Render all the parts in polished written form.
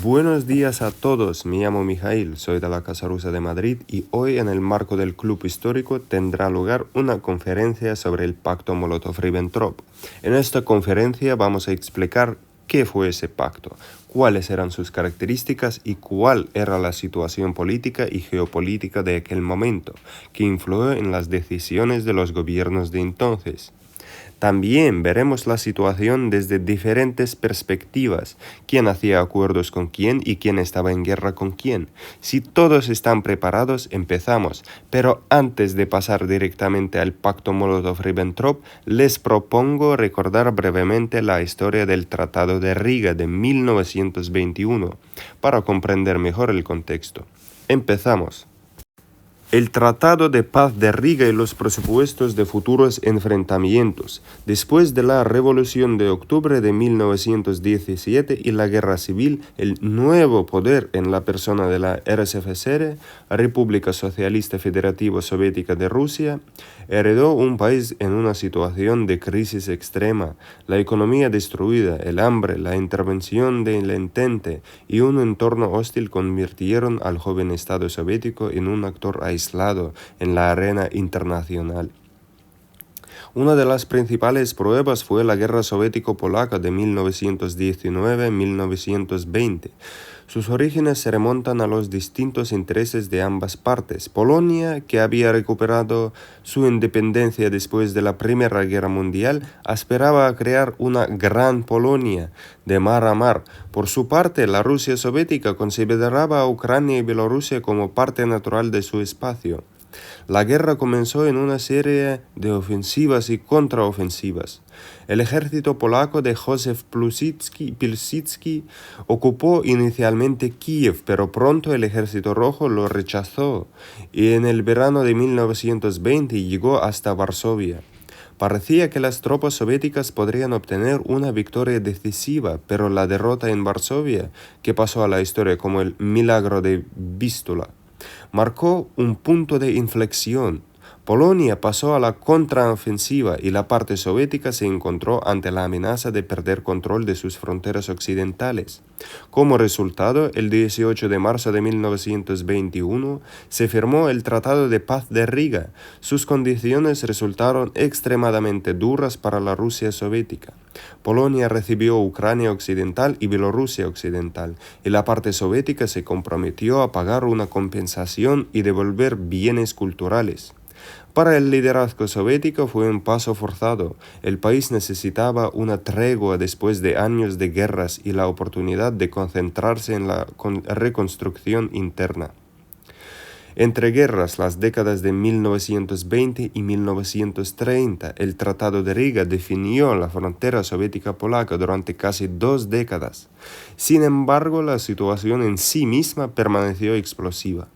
Buenos días a todos, me llamo Mijail, soy de la Casa Rusa de Madrid y hoy en el marco del Club Histórico tendrá lugar una conferencia sobre el Pacto Molotov-Ribbentrop. En esta conferencia vamos a explicar qué fue ese pacto, cuáles eran sus características y cuál era la situación política y geopolítica de aquel momento, que influyó en las decisiones de los gobiernos de entonces. También veremos la situación desde diferentes perspectivas, quién hacía acuerdos con quién y quién estaba en guerra con quién. Si todos están preparados, empezamos, pero antes de pasar directamente al Pacto Molotov-Ribbentrop, les propongo recordar brevemente la historia del Tratado de Riga de 1921, para comprender mejor el contexto. Empezamos. El Tratado de Paz de Riga y los presupuestos de futuros enfrentamientos. Después de la Revolución de Octubre de 1917 y la Guerra Civil, el nuevo poder en la persona de la RSFSR, República Socialista Federativa Soviética de Rusia, heredó un país en una situación de crisis extrema, la economía destruida, el hambre, la intervención del Entente y un entorno hostil convirtieron al joven Estado soviético en un actor aislado en la arena internacional. Una de las principales pruebas fue la Guerra Soviético-Polaca de 1919-1920. Sus orígenes se remontan a los distintos intereses de ambas partes. Polonia, que había recuperado su independencia después de la Primera Guerra Mundial, aspiraba a crear una Gran Polonia, de mar a mar. Por su parte, la Rusia soviética consideraba a Ucrania y Bielorrusia como parte natural de su espacio. La guerra comenzó en una serie de ofensivas y contraofensivas. El ejército polaco de Józef Piłsudski ocupó inicialmente Kiev, pero pronto el ejército rojo lo rechazó y en el verano de 1920 llegó hasta Varsovia. Parecía que las tropas soviéticas podrían obtener una victoria decisiva, pero la derrota en Varsovia, que pasó a la historia como el milagro de Vístula, marcó un punto de inflexión. Polonia pasó a la contraofensiva y la parte soviética se encontró ante la amenaza de perder control de sus fronteras occidentales. Como resultado, el 18 de marzo de 1921 se firmó el Tratado de Paz de Riga. Sus condiciones resultaron extremadamente duras para la Rusia soviética. Polonia recibió Ucrania Occidental y Bielorrusia Occidental, y la parte soviética se comprometió a pagar una compensación y devolver bienes culturales. Para el liderazgo soviético fue un paso forzado. El país necesitaba una tregua después de años de guerras y la oportunidad de concentrarse en la reconstrucción interna. Entre guerras, las décadas de 1920 y 1930, el Tratado de Riga definió la frontera soviética polaca durante casi 2 décadas. Sin embargo, la situación en sí misma permaneció explosiva.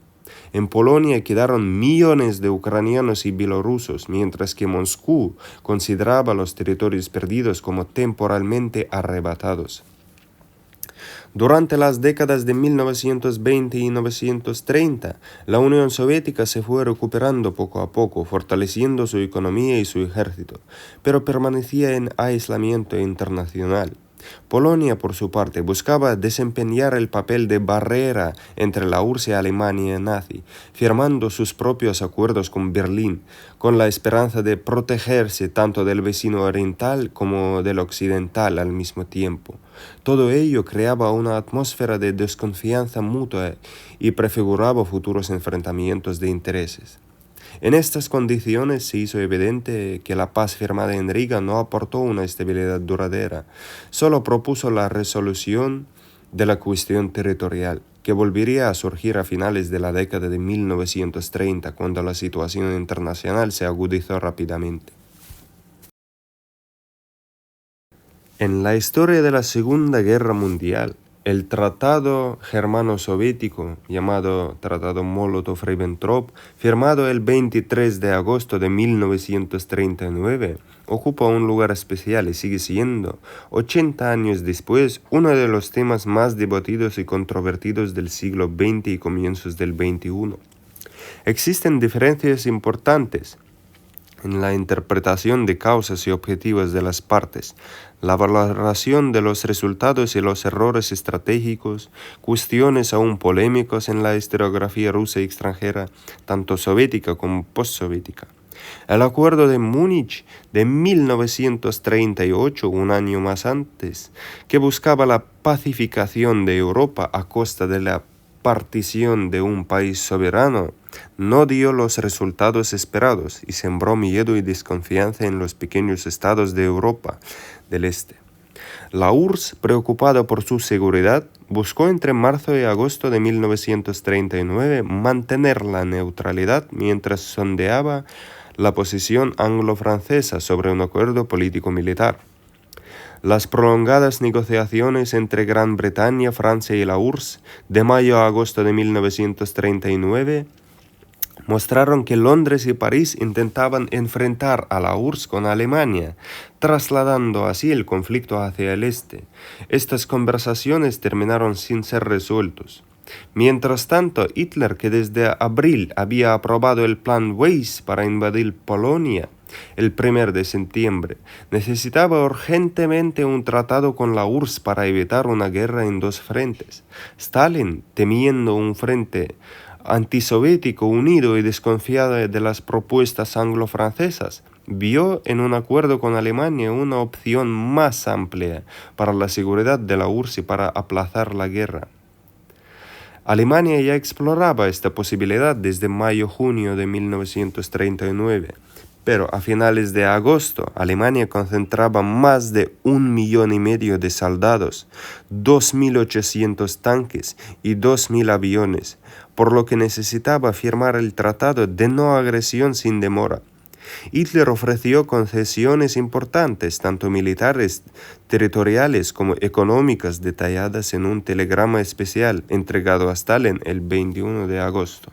En Polonia quedaron millones de ucranianos y bielorrusos, mientras que Moscú consideraba los territorios perdidos como temporalmente arrebatados. Durante las décadas de 1920 y 1930, la Unión Soviética se fue recuperando poco a poco, fortaleciendo su economía y su ejército, pero permanecía en aislamiento internacional. Polonia, por su parte, buscaba desempeñar el papel de barrera entre la URSS y Alemania nazi, firmando sus propios acuerdos con Berlín, con la esperanza de protegerse tanto del vecino oriental como del occidental al mismo tiempo. Todo ello creaba una atmósfera de desconfianza mutua y prefiguraba futuros enfrentamientos de intereses. En estas condiciones se hizo evidente que la paz firmada en Riga no aportó una estabilidad duradera, solo propuso la resolución de la cuestión territorial, que volvería a surgir a finales de la década de 1930, cuando la situación internacional se agudizó rápidamente. En la historia de la Segunda Guerra Mundial, el tratado germano-soviético, llamado Tratado Molotov-Ribbentrop, firmado el 23 de agosto de 1939, ocupa un lugar especial y sigue siendo, 80 años después, uno de los temas más debatidos y controvertidos del siglo XX y comienzos del XXI. Existen diferencias importantes en la interpretación de causas y objetivos de las partes, La valoración de los resultados y los errores estratégicos, cuestiones aún polémicas en la historiografía rusa y extranjera, tanto soviética como postsoviética. El Acuerdo de Múnich de 1938, un año más antes, que buscaba la pacificación de Europa a costa de la partición de un país soberano, no dio los resultados esperados y sembró miedo y desconfianza en los pequeños estados de Europa del Este. La URSS, preocupada por su seguridad, buscó entre marzo y agosto de 1939 mantener la neutralidad mientras sondeaba la posición anglo-francesa sobre un acuerdo político-militar. Las prolongadas negociaciones entre Gran Bretaña, Francia y la URSS de mayo a agosto de 1939 mostraron que Londres y París intentaban enfrentar a la URSS con Alemania, trasladando así el conflicto hacia el este. Estas conversaciones terminaron sin ser resueltos. Mientras tanto, Hitler, que desde abril había aprobado el plan Weiss para invadir Polonia, el 1 de septiembre, necesitaba urgentemente un tratado con la URSS para evitar una guerra en dos frentes. Stalin, temiendo un frente antisoviético unido y desconfiado de las propuestas anglo-francesas, vio en un acuerdo con Alemania una opción más amplia para la seguridad de la URSS y para aplazar la guerra. Alemania ya exploraba esta posibilidad desde mayo-junio de 1939, pero a finales de agosto Alemania concentraba más de 1,5 millones de soldados, 2.800 tanques y 2.000 aviones, por lo que necesitaba firmar el tratado de no agresión sin demora. Hitler ofreció concesiones importantes, tanto militares, territoriales como económicas, detalladas en un telegrama especial entregado a Stalin el 21 de agosto.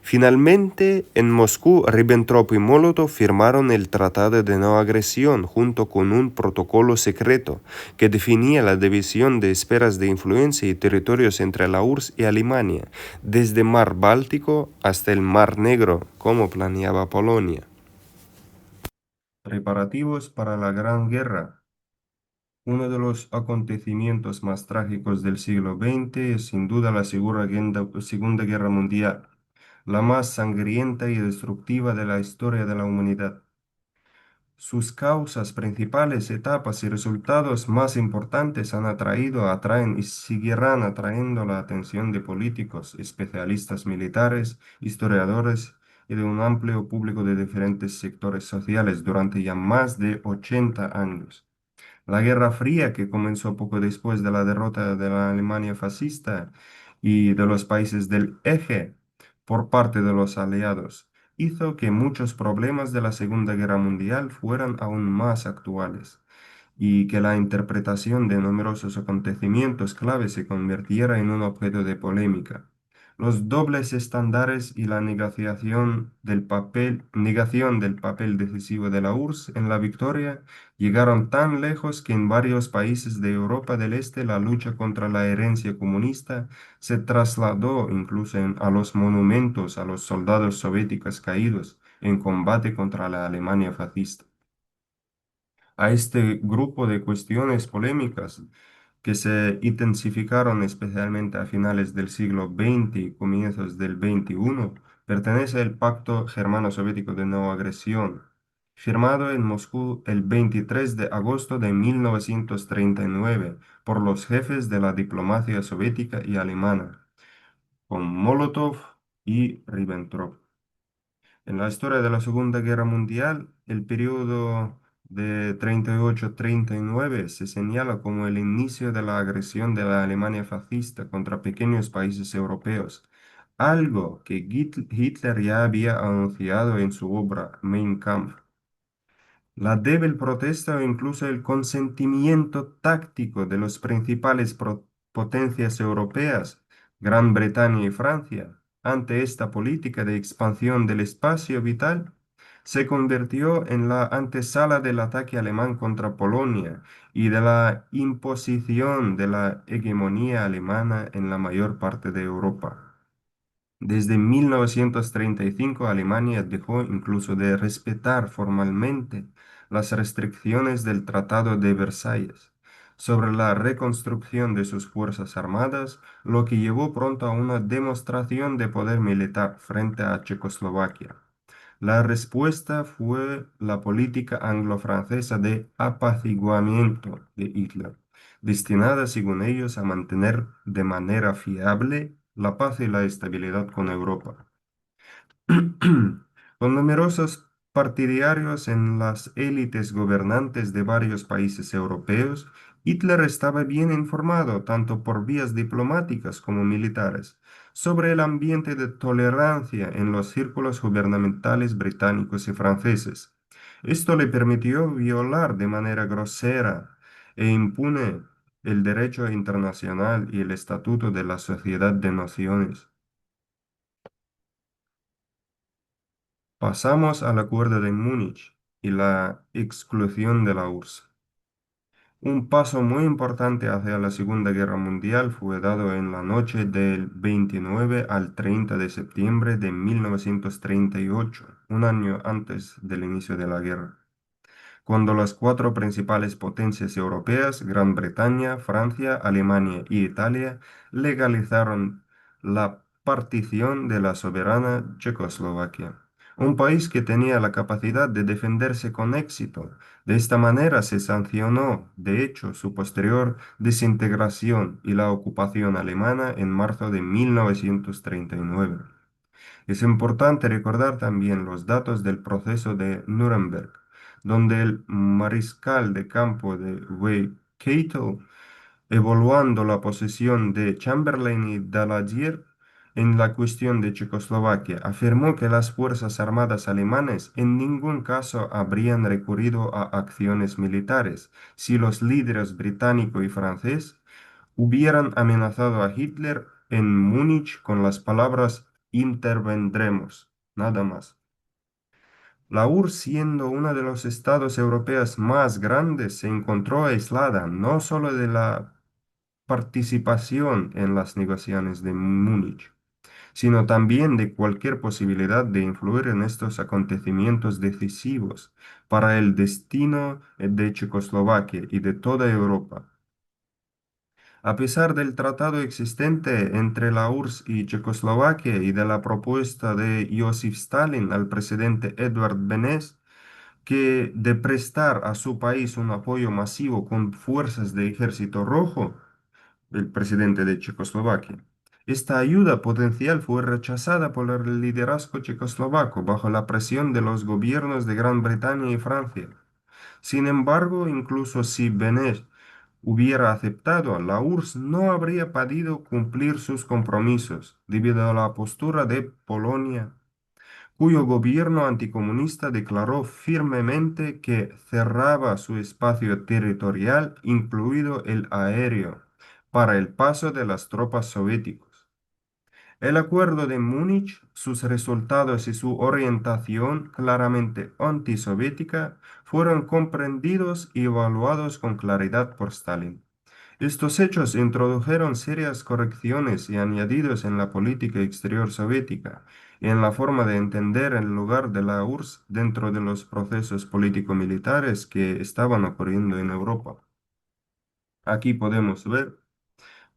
Finalmente, en Moscú, Ribbentrop y Molotov firmaron el Tratado de No Agresión junto con un protocolo secreto que definía la división de esferas de influencia y territorios entre la URSS y Alemania, desde Mar Báltico hasta el Mar Negro, como planeaba Polonia. Preparativos para la Gran Guerra. Uno de los acontecimientos más trágicos del siglo XX es sin duda la Segunda Guerra Mundial, la más sangrienta y destructiva de la historia de la humanidad. Sus causas principales, etapas y resultados más importantes han atraído, atraen y seguirán atrayendo la atención de políticos, especialistas militares, historiadores y de un amplio público de diferentes sectores sociales durante ya más de 80 años. La Guerra Fría, que comenzó poco después de la derrota de la Alemania fascista y de los países del Eje por parte de los aliados, hizo que muchos problemas de la Segunda Guerra Mundial fueran aún más actuales y que la interpretación de numerosos acontecimientos clave se convirtiera en un objeto de polémica. Los dobles estándares y la negación del papel decisivo de la URSS en la victoria llegaron tan lejos que en varios países de Europa del Este la lucha contra la herencia comunista se trasladó incluso a los monumentos a los soldados soviéticos caídos en combate contra la Alemania fascista. A este grupo de cuestiones polémicas que se intensificaron especialmente a finales del siglo XX y comienzos del XXI, pertenece el Pacto Germano-Soviético de No Agresión, firmado en Moscú el 23 de agosto de 1939 por los jefes de la diplomacia soviética y alemana, con Molotov y Ribbentrop. En la historia de la Segunda Guerra Mundial, el periodo de 38-39 se señala como el inicio de la agresión de la Alemania fascista contra pequeños países europeos, algo que Hitler ya había anunciado en su obra Mein Kampf. La débil protesta o incluso el consentimiento táctico de las principales potencias europeas, Gran Bretaña y Francia, ante esta política de expansión del espacio vital, se convirtió en la antesala del ataque alemán contra Polonia y de la imposición de la hegemonía alemana en la mayor parte de Europa. Desde 1935 Alemania dejó incluso de respetar formalmente las restricciones del Tratado de Versalles sobre la reconstrucción de sus fuerzas armadas, lo que llevó pronto a una demostración de poder militar frente a Checoslovaquia. La respuesta fue la política anglo-francesa de apaciguamiento de Hitler, destinada, según ellos, a mantener de manera fiable la paz y la estabilidad con Europa. Con numerosos partidarios en las élites gobernantes de varios países europeos, Hitler estaba bien informado, tanto por vías diplomáticas como militares, sobre el ambiente de tolerancia en los círculos gubernamentales británicos y franceses. Esto le permitió violar de manera grosera e impune el derecho internacional y el Estatuto de la Sociedad de Naciones. Pasamos al Acuerdo de Múnich y la exclusión de la URSS. Un paso muy importante hacia la Segunda Guerra Mundial fue dado en la noche del 29 al 30 de septiembre de 1938, un año antes del inicio de la guerra, cuando las cuatro principales potencias europeas, Gran Bretaña, Francia, Alemania y Italia, legalizaron la partición de la soberana Checoslovaquia, un país que tenía la capacidad de defenderse con éxito. De esta manera se sancionó, de hecho, su posterior desintegración y la ocupación alemana en marzo de 1939. Es importante recordar también los datos del proceso de Nuremberg, donde el mariscal de campo de Waikato, evaluando la posición de Chamberlain y Daladier en la cuestión de Checoslovaquia, afirmó que las Fuerzas Armadas alemanas en ningún caso habrían recurrido a acciones militares si los líderes británico y francés hubieran amenazado a Hitler en Múnich con las palabras intervendremos, nada más. La URSS, siendo uno de los estados europeos más grandes, se encontró aislada no solo de la participación en las negociaciones de Múnich, sino también de cualquier posibilidad de influir en estos acontecimientos decisivos para el destino de Checoslovaquia y de toda Europa. A pesar del tratado existente entre la URSS y Checoslovaquia y de la propuesta de Joseph Stalin al presidente Edvard Beneš, que de prestar a su país un apoyo masivo con fuerzas de ejército rojo, el presidente de Checoslovaquia. Esta ayuda potencial fue rechazada por el liderazgo checoslovaco bajo la presión de los gobiernos de Gran Bretaña y Francia. Sin embargo, incluso si Beneš hubiera aceptado, la URSS no habría podido cumplir sus compromisos debido a la postura de Polonia, cuyo gobierno anticomunista declaró firmemente que cerraba su espacio territorial, incluido el aéreo, para el paso de las tropas soviéticas. El Acuerdo de Múnich, sus resultados y su orientación claramente antisoviética fueron comprendidos y evaluados con claridad por Stalin. Estos hechos introdujeron serias correcciones y añadidos en la política exterior soviética y en la forma de entender el lugar de la URSS dentro de los procesos político-militares que estaban ocurriendo en Europa. Aquí podemos ver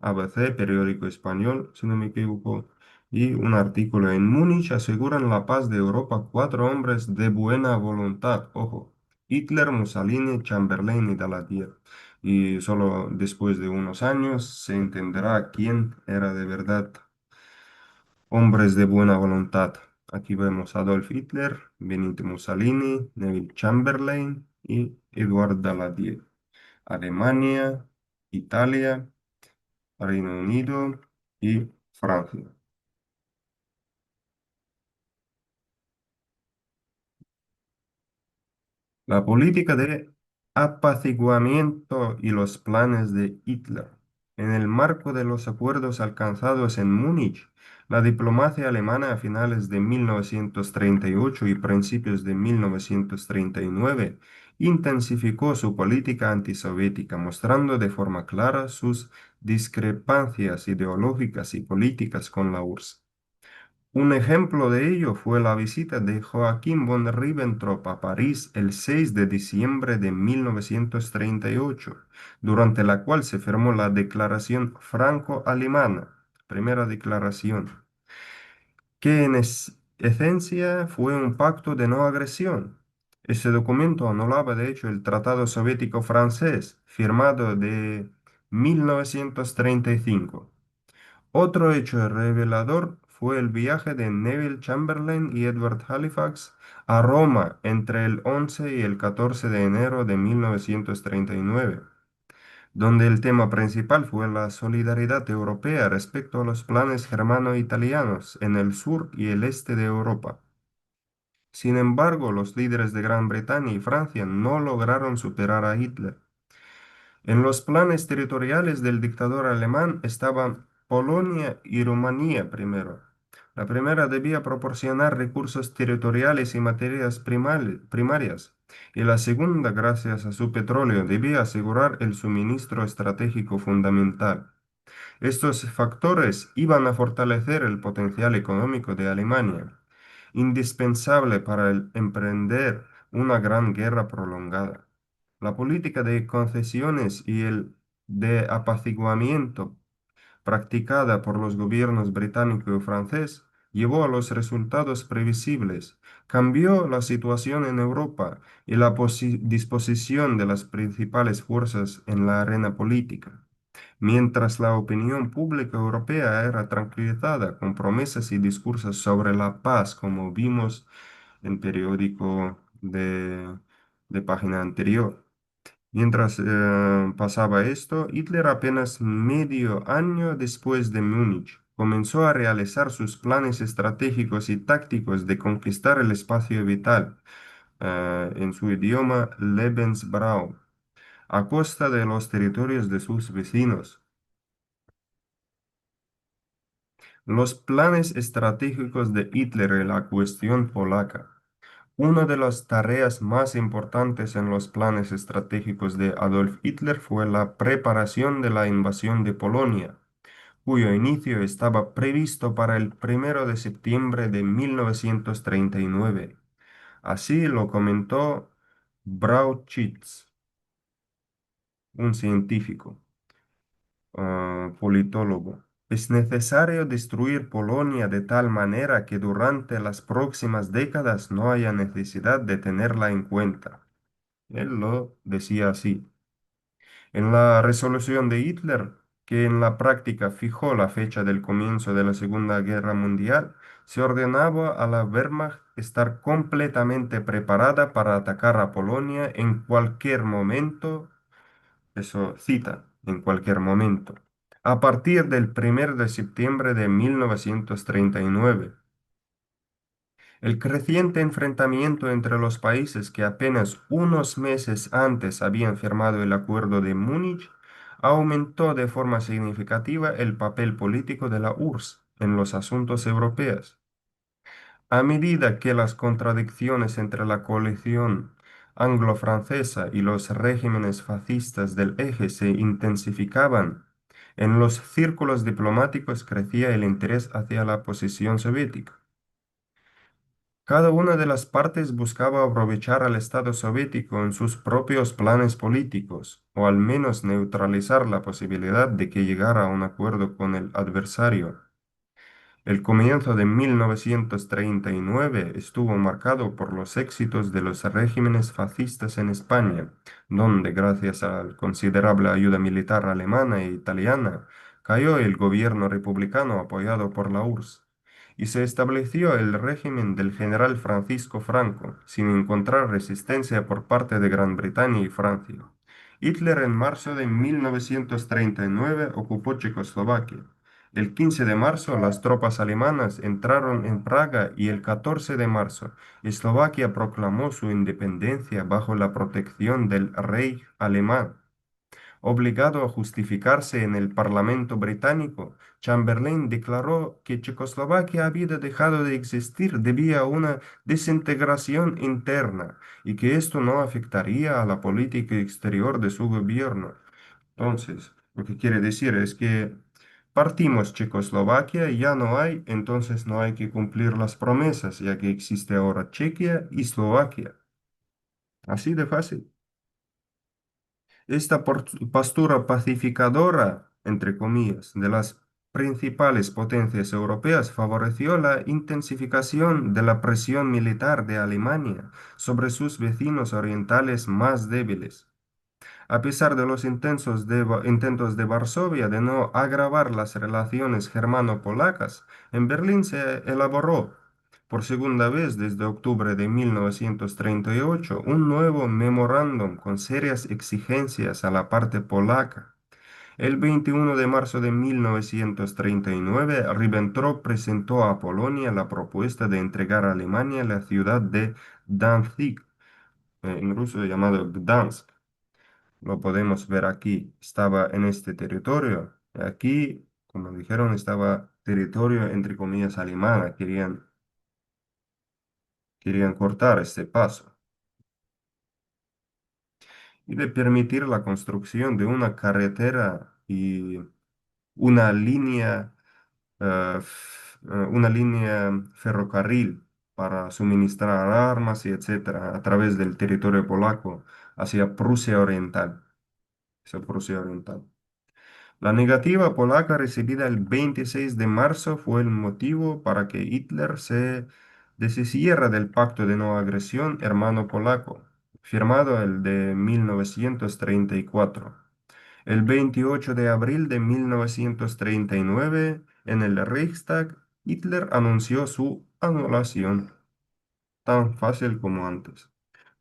ABC, periódico español, si no me equivoco, y un artículo en Múnich aseguran la paz de Europa cuatro hombres de buena voluntad, ojo, Hitler, Mussolini, Chamberlain y Daladier. Y solo después de unos años se entenderá quién era de verdad hombres de buena voluntad. Aquí vemos a Adolf Hitler, Benito Mussolini, Neville Chamberlain y Edward Daladier. Alemania, Italia, Reino Unido y Francia. La política de apaciguamiento y los planes de Hitler. En el marco de los acuerdos alcanzados en Múnich, la diplomacia alemana a finales de 1938 y principios de 1939 intensificó su política antisoviética, mostrando de forma clara sus discrepancias ideológicas y políticas con la URSS. Un ejemplo de ello fue la visita de Joaquín von Ribbentrop a París el 6 de diciembre de 1938, durante la cual se firmó la Declaración Franco-Alemana, primera declaración, que en esencia fue un pacto de no agresión. Ese documento anulaba de hecho el Tratado Soviético Francés, firmado de 1935. Otro hecho revelador fue el viaje de Neville Chamberlain y Edward Halifax a Roma entre el 11 y el 14 de enero de 1939, donde el tema principal fue la solidaridad europea respecto a los planes germano-italianos en el sur y el este de Europa. Sin embargo, los líderes de Gran Bretaña y Francia no lograron superar a Hitler. En los planes territoriales del dictador alemán estaban Polonia y Rumanía primero. La primera debía proporcionar recursos territoriales y materias primarias, y la segunda, gracias a su petróleo, debía asegurar el suministro estratégico fundamental. Estos factores iban a fortalecer el potencial económico de Alemania, indispensable para emprender una gran guerra prolongada. La política de concesiones y el de apaciguamiento practicada por los gobiernos británico y francés llevó a los resultados previsibles, cambió la situación en Europa y la disposición de las principales fuerzas en la arena política. Mientras la opinión pública europea era tranquilizada con promesas y discursos sobre la paz, como vimos en periódico de página anterior. Mientras pasaba esto, Hitler apenas medio año después de Múnich comenzó a realizar sus planes estratégicos y tácticos de conquistar el espacio vital, en su idioma Lebensraum, a costa de los territorios de sus vecinos. Los planes estratégicos de Hitler y la cuestión polaca. Una de las tareas más importantes en los planes estratégicos de Adolf Hitler fue la preparación de la invasión de Polonia, cuyo inicio estaba previsto para el 1 de septiembre de 1939. Así lo comentó Brauchitsch, un científico, politólogo. Es necesario destruir Polonia de tal manera que durante las próximas décadas no haya necesidad de tenerla en cuenta. Él lo decía así. En la resolución de Hitler, que en la práctica fijó la fecha del comienzo de la Segunda Guerra Mundial, se ordenaba a la Wehrmacht estar completamente preparada para atacar a Polonia en cualquier momento, eso cita, en cualquier momento, a partir del 1 de septiembre de 1939. El creciente enfrentamiento entre los países que apenas unos meses antes habían firmado el Acuerdo de Múnich aumentó de forma significativa el papel político de la URSS en los asuntos europeos. A medida que las contradicciones entre la coalición anglo-francesa y los regímenes fascistas del eje se intensificaban, en los círculos diplomáticos crecía el interés hacia la posición soviética. Cada una de las partes buscaba aprovechar al Estado soviético en sus propios planes políticos, o al menos neutralizar la posibilidad de que llegara a un acuerdo con el adversario. El comienzo de 1939 estuvo marcado por los éxitos de los regímenes fascistas en España, donde, gracias a la considerable ayuda militar alemana e italiana, cayó el gobierno republicano apoyado por la URSS, y se estableció el régimen del general Francisco Franco, sin encontrar resistencia por parte de Gran Bretaña y Francia. Hitler en marzo de 1939 ocupó Checoslovaquia. El 15 de marzo las tropas alemanas entraron en Praga y el 14 de marzo Eslovaquia proclamó su independencia bajo la protección del Reich alemán. Obligado a justificarse en el Parlamento británico, Chamberlain declaró que Checoslovaquia había dejado de existir debido a una desintegración interna y que esto no afectaría a la política exterior de su gobierno. Entonces, lo que quiere decir es que Partimos Checoslovaquia, ya no hay, entonces no hay que cumplir las promesas, ya que existe ahora Chequia y Eslovaquia. Así de fácil. Esta postura pacificadora, entre comillas, de las principales potencias europeas favoreció la intensificación de la presión militar de Alemania sobre sus vecinos orientales más débiles. A pesar de los intentos de Varsovia de no agravar las relaciones germano-polacas, en Berlín se elaboró, por segunda vez desde octubre de 1938, un nuevo memorándum con serias exigencias a la parte polaca. El 21 de marzo de 1939, Ribbentrop presentó a Polonia la propuesta de entregar a Alemania la ciudad de Danzig, en ruso llamado Gdansk. Lo podemos ver aquí. Estaba en este territorio. Aquí, como dijeron, estaba territorio entre comillas alemana. Querían cortar este paso y de permitir la construcción de una carretera y una una línea ferrocarril para suministrar armas y etcétera a través del territorio polaco hacia Prusia Oriental. Hacia Prusia Oriental. La negativa polaca recibida el 26 de marzo fue el motivo para que Hitler se deshiciera del pacto de no agresión hermano polaco, firmado el de 1934. El 28 de abril de 1939, en el Reichstag, Hitler anunció su anulación, tan fácil como antes.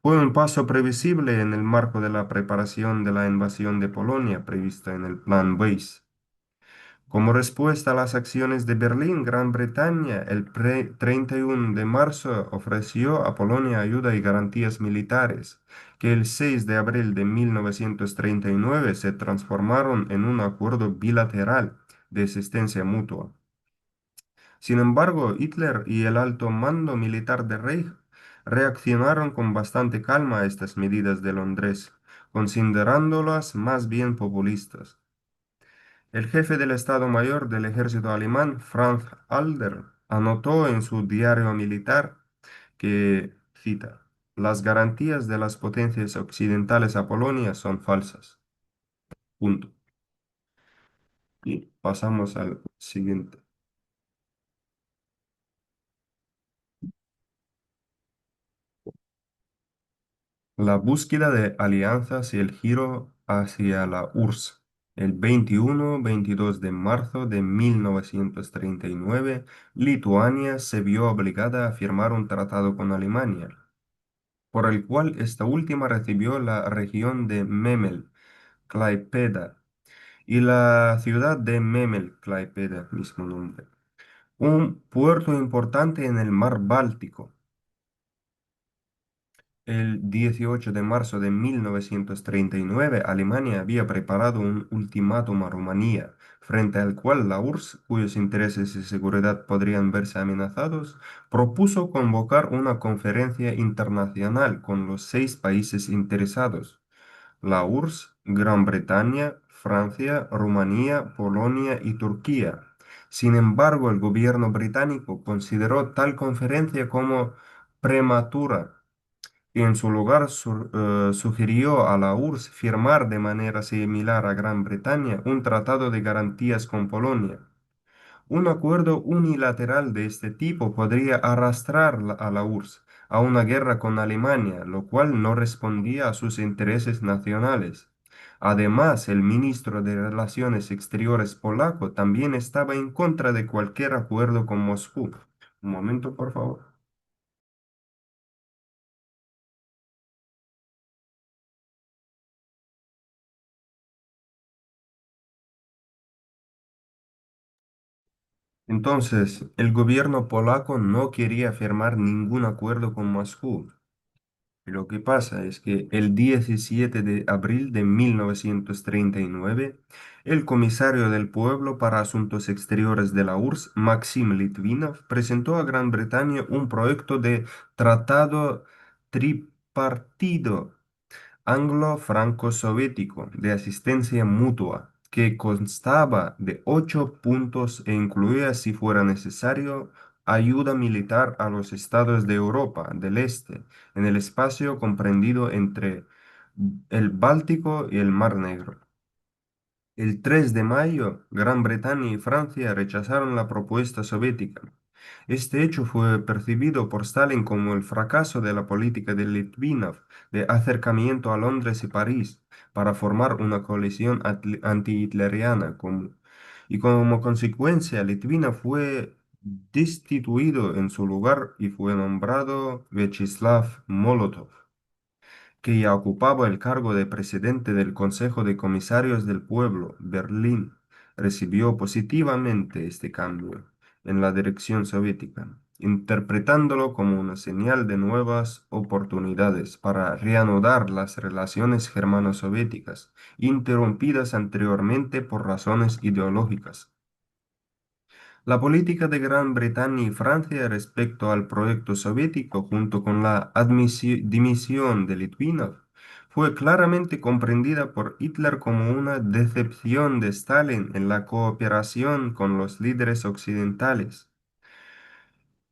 Fue un paso previsible en el marco de la preparación de la invasión de Polonia prevista en el Plan Weiss. Como respuesta a las acciones de Berlín, Gran Bretaña, el 31 de marzo ofreció a Polonia ayuda y garantías militares, que el 6 de abril de 1939 se transformaron en un acuerdo bilateral de asistencia mutua. Sin embargo, Hitler y el alto mando militar de Reich reaccionaron con bastante calma a estas medidas de Londres, considerándolas más bien populistas. El jefe del Estado Mayor del ejército alemán, Franz Halder, anotó en su diario militar que, cita, las garantías de las potencias occidentales a Polonia son falsas. Punto. Y pasamos al siguiente. La búsqueda de alianzas y el giro hacia la URSS. El 21-22 de marzo de 1939, Lituania se vio obligada a firmar un tratado con Alemania, por el cual esta última recibió la región de Memel, Klaipėda, y la ciudad de Memel, Klaipėda, mismo nombre, un puerto importante en el mar Báltico. El 18 de marzo de 1939, Alemania había preparado un ultimátum a Rumanía, frente al cual la URSS, cuyos intereses y seguridad podrían verse amenazados, propuso convocar una conferencia internacional con los 6 países interesados: la URSS, Gran Bretaña, Francia, Rumanía, Polonia y Turquía. Sin embargo, el gobierno británico consideró tal conferencia como prematura y en su lugar sugirió a la URSS firmar de manera similar a Gran Bretaña un tratado de garantías con Polonia. Un acuerdo unilateral de este tipo podría arrastrar a la URSS a una guerra con Alemania, lo cual no respondía a sus intereses nacionales. Además, el ministro de Relaciones Exteriores polaco también estaba en contra de cualquier acuerdo con Moscú. Un momento, por favor. Entonces, el gobierno polaco no quería firmar ningún acuerdo con Moscú. Lo que pasa es que el 17 de abril de 1939, el comisario del pueblo para Asuntos Exteriores de la URSS, Maxim Litvinov, presentó a Gran Bretaña un proyecto de tratado tripartido anglo-franco-soviético de asistencia mutua, que constaba de 8 puntos e incluía, si fuera necesario, ayuda militar a los estados de Europa del Este, en el espacio comprendido entre el Báltico y el Mar Negro. El 3 de mayo, Gran Bretaña y Francia rechazaron la propuesta soviética. Este hecho fue percibido por Stalin como el fracaso de la política de Litvinov de acercamiento a Londres y París para formar una coalición anti-hitleriana y como consecuencia Litvinov fue destituido en su lugar y fue nombrado Vyacheslav Molotov, que ya ocupaba el cargo de presidente del Consejo de Comisarios del Pueblo, Berlín. Recibió positivamente este cambio en la dirección soviética, interpretándolo como una señal de nuevas oportunidades para reanudar las relaciones germano-soviéticas, interrumpidas anteriormente por razones ideológicas. La política de Gran Bretaña y Francia respecto al proyecto soviético, junto con la dimisión de Litvinov, fue claramente comprendida por Hitler como una decepción de Stalin en la cooperación con los líderes occidentales.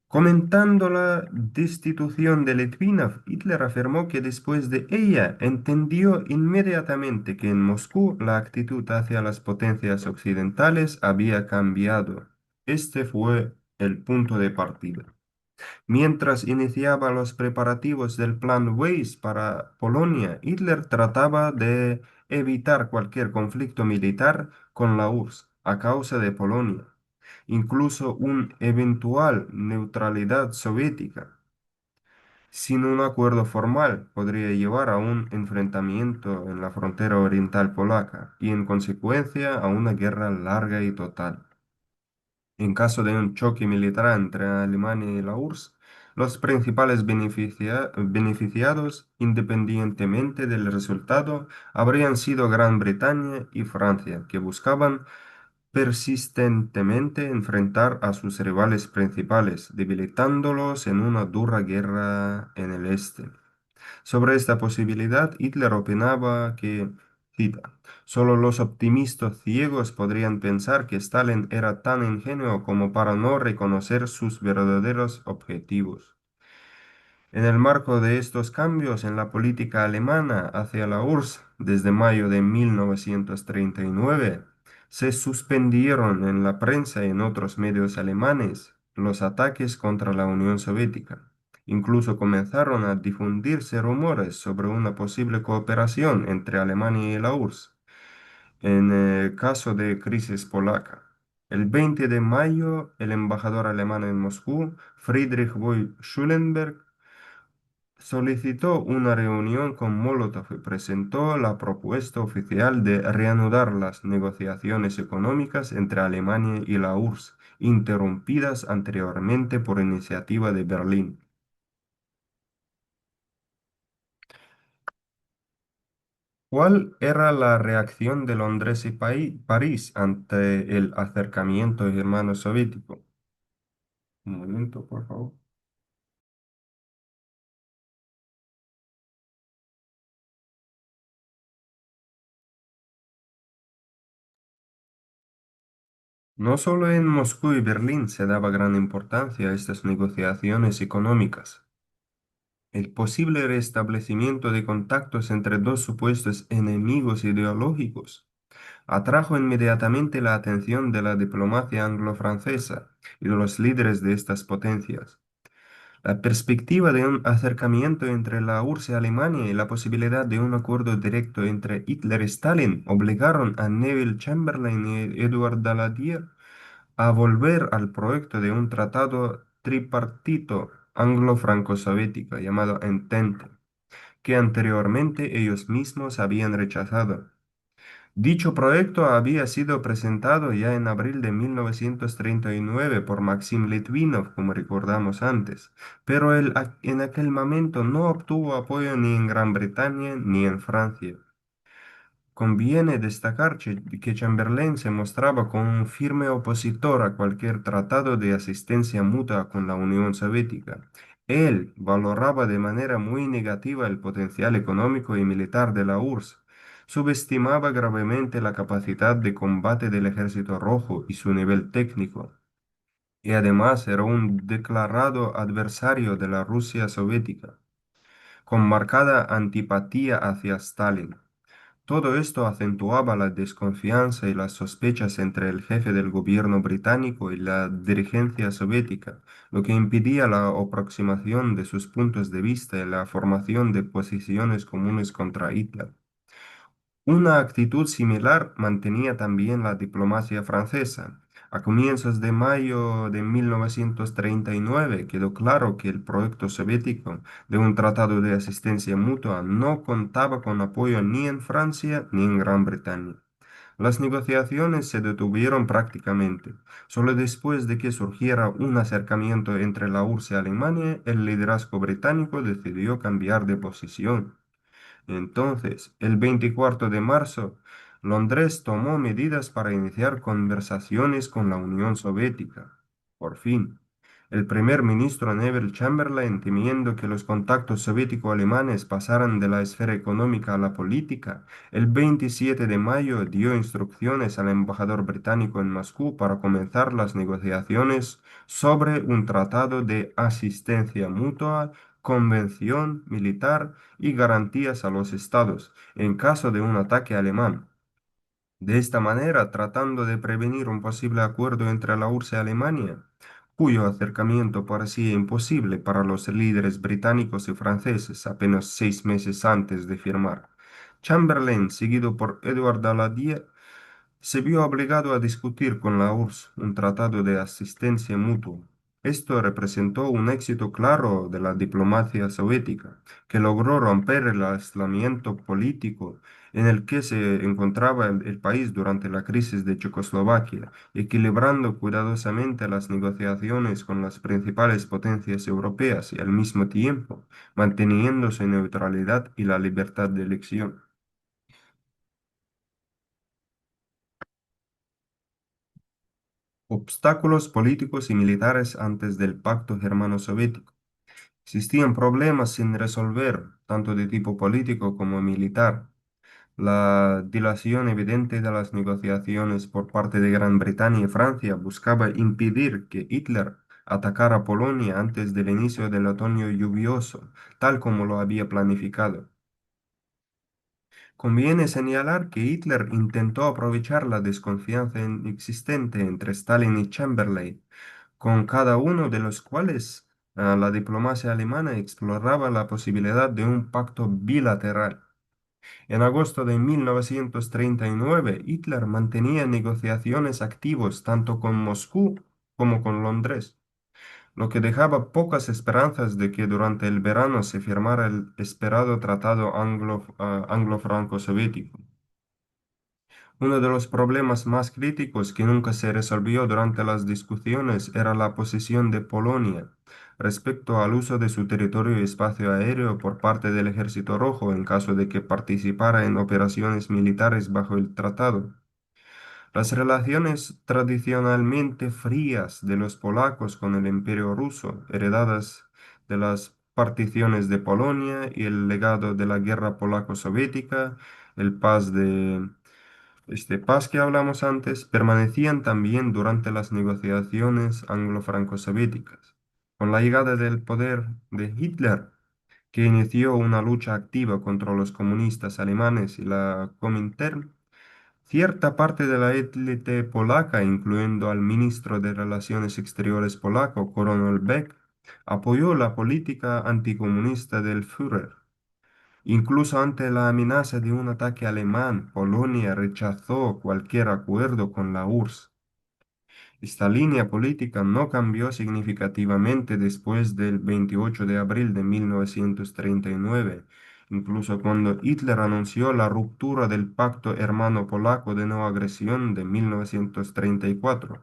Comentando la destitución de Litvinov, Hitler afirmó que después de ella entendió inmediatamente que en Moscú la actitud hacia las potencias occidentales había cambiado. Este fue el punto de partida. Mientras iniciaba los preparativos del Plan Weiss para Polonia, Hitler trataba de evitar cualquier conflicto militar con la URSS a causa de Polonia, incluso una eventual neutralidad soviética. Sin un acuerdo formal, podría llevar a un enfrentamiento en la frontera oriental polaca y, en consecuencia, a una guerra larga y total. En caso de un choque militar entre Alemania y la URSS, los principales beneficiados, independientemente del resultado, habrían sido Gran Bretaña y Francia, que buscaban persistentemente enfrentar a sus rivales principales, debilitándolos en una dura guerra en el este. Sobre esta posibilidad, Hitler opinaba que, cita, solo los optimistas ciegos podrían pensar que Stalin era tan ingenuo como para no reconocer sus verdaderos objetivos. En el marco de estos cambios en la política alemana hacia la URSS desde mayo de 1939, se suspendieron en la prensa y en otros medios alemanes los ataques contra la Unión Soviética. Incluso comenzaron a difundirse rumores sobre una posible cooperación entre Alemania y la URSS en el caso de crisis polaca. El 20 de mayo, el embajador alemán en Moscú, Friedrich von Schulenberg, solicitó una reunión con Molotov y presentó la propuesta oficial de reanudar las negociaciones económicas entre Alemania y la URSS, interrumpidas anteriormente por iniciativa de Berlín. ¿Cuál era la reacción de Londres y París ante el acercamiento germano-soviético? Un momento, por favor. No solo en Moscú y Berlín se daba gran importancia a estas negociaciones económicas. El posible restablecimiento de contactos entre dos supuestos enemigos ideológicos atrajo inmediatamente la atención de la diplomacia anglo-francesa y de los líderes de estas potencias. La perspectiva de un acercamiento entre la URSS y Alemania y la posibilidad de un acuerdo directo entre Hitler y Stalin obligaron a Neville Chamberlain y Edward Daladier a volver al proyecto de un tratado tripartito anglo-franco-soviético llamado Entente, que anteriormente ellos mismos habían rechazado. Dicho proyecto había sido presentado ya en abril de 1939 por Maxim Litvinov, como recordamos antes, pero él en aquel momento no obtuvo apoyo ni en Gran Bretaña ni en Francia. Conviene destacar que Chamberlain se mostraba como un firme opositor a cualquier tratado de asistencia mutua con la Unión Soviética. Él valoraba de manera muy negativa el potencial económico y militar de la URSS. subestimaba gravemente la capacidad de combate del Ejército Rojo y su nivel técnico, y además era un declarado adversario de la Rusia soviética, con marcada antipatía hacia Stalin. Todo esto acentuaba la desconfianza y las sospechas entre el jefe del gobierno británico y la dirigencia soviética, lo que impedía la aproximación de sus puntos de vista y la formación de posiciones comunes contra Hitler. Una actitud similar mantenía también la diplomacia francesa. A comienzos de mayo de 1939 quedó claro que el proyecto soviético de un tratado de asistencia mutua no contaba con apoyo ni en Francia ni en Gran Bretaña. Las negociaciones se detuvieron prácticamente. Solo después de que surgiera un acercamiento entre la URSS y Alemania, el liderazgo británico decidió cambiar de posición. Entonces, el 24 de marzo, Londres tomó medidas para iniciar conversaciones con la Unión Soviética. Por fin, el primer ministro Neville Chamberlain, temiendo que los contactos soviético-alemanes pasaran de la esfera económica a la política, el 27 de mayo dio instrucciones al embajador británico en Moscú para comenzar las negociaciones sobre un tratado de asistencia mutua, convención militar y garantías a los estados en caso de un ataque alemán. De esta manera, tratando de prevenir un posible acuerdo entre la URSS y Alemania, cuyo acercamiento parecía imposible para los líderes británicos y franceses apenas 6 meses antes de firmar, Chamberlain, seguido por Edward Daladier, se vio obligado a discutir con la URSS un tratado de asistencia mutua. Esto representó un éxito claro de la diplomacia soviética, que logró romper el aislamiento político en el que se encontraba el país durante la crisis de Checoslovaquia, equilibrando cuidadosamente las negociaciones con las principales potencias europeas y al mismo tiempo manteniendo su neutralidad y la libertad de elección. Obstáculos políticos y militares antes del pacto germano-soviético. Existían problemas sin resolver, tanto de tipo político como militar. La dilación evidente de las negociaciones por parte de Gran Bretaña y Francia buscaba impedir que Hitler atacara Polonia antes del inicio del otoño lluvioso, tal como lo había planificado. Conviene señalar que Hitler intentó aprovechar la desconfianza existente entre Stalin y Chamberlain, con cada uno de los cuales la diplomacia alemana exploraba la posibilidad de un pacto bilateral. En agosto de 1939, Hitler mantenía negociaciones activas tanto con Moscú como con Londres, lo que dejaba pocas esperanzas de que durante el verano se firmara el esperado tratado anglo-franco-soviético. Uno de los problemas más críticos que nunca se resolvió durante las discusiones era la posición de Polonia respecto al uso de su territorio y espacio aéreo por parte del Ejército Rojo en caso de que participara en operaciones militares bajo el tratado. Las relaciones tradicionalmente frías de los polacos con el Imperio ruso, heredadas de las particiones de Polonia y el legado de la guerra polaco-soviética, el paz que hablamos antes, permanecían también durante las negociaciones anglo-franco-soviéticas. Con la llegada del poder de Hitler, que inició una lucha activa contra los comunistas alemanes y la Comintern, cierta parte de la élite polaca, incluyendo al ministro de Relaciones Exteriores polaco, Coronel Beck, apoyó la política anticomunista del Führer. Incluso ante la amenaza de un ataque alemán, Polonia rechazó cualquier acuerdo con la URSS. Esta línea política no cambió significativamente después del 28 de abril de 1939, incluso cuando Hitler anunció la ruptura del Pacto Hermano Polaco de No Agresión de 1934.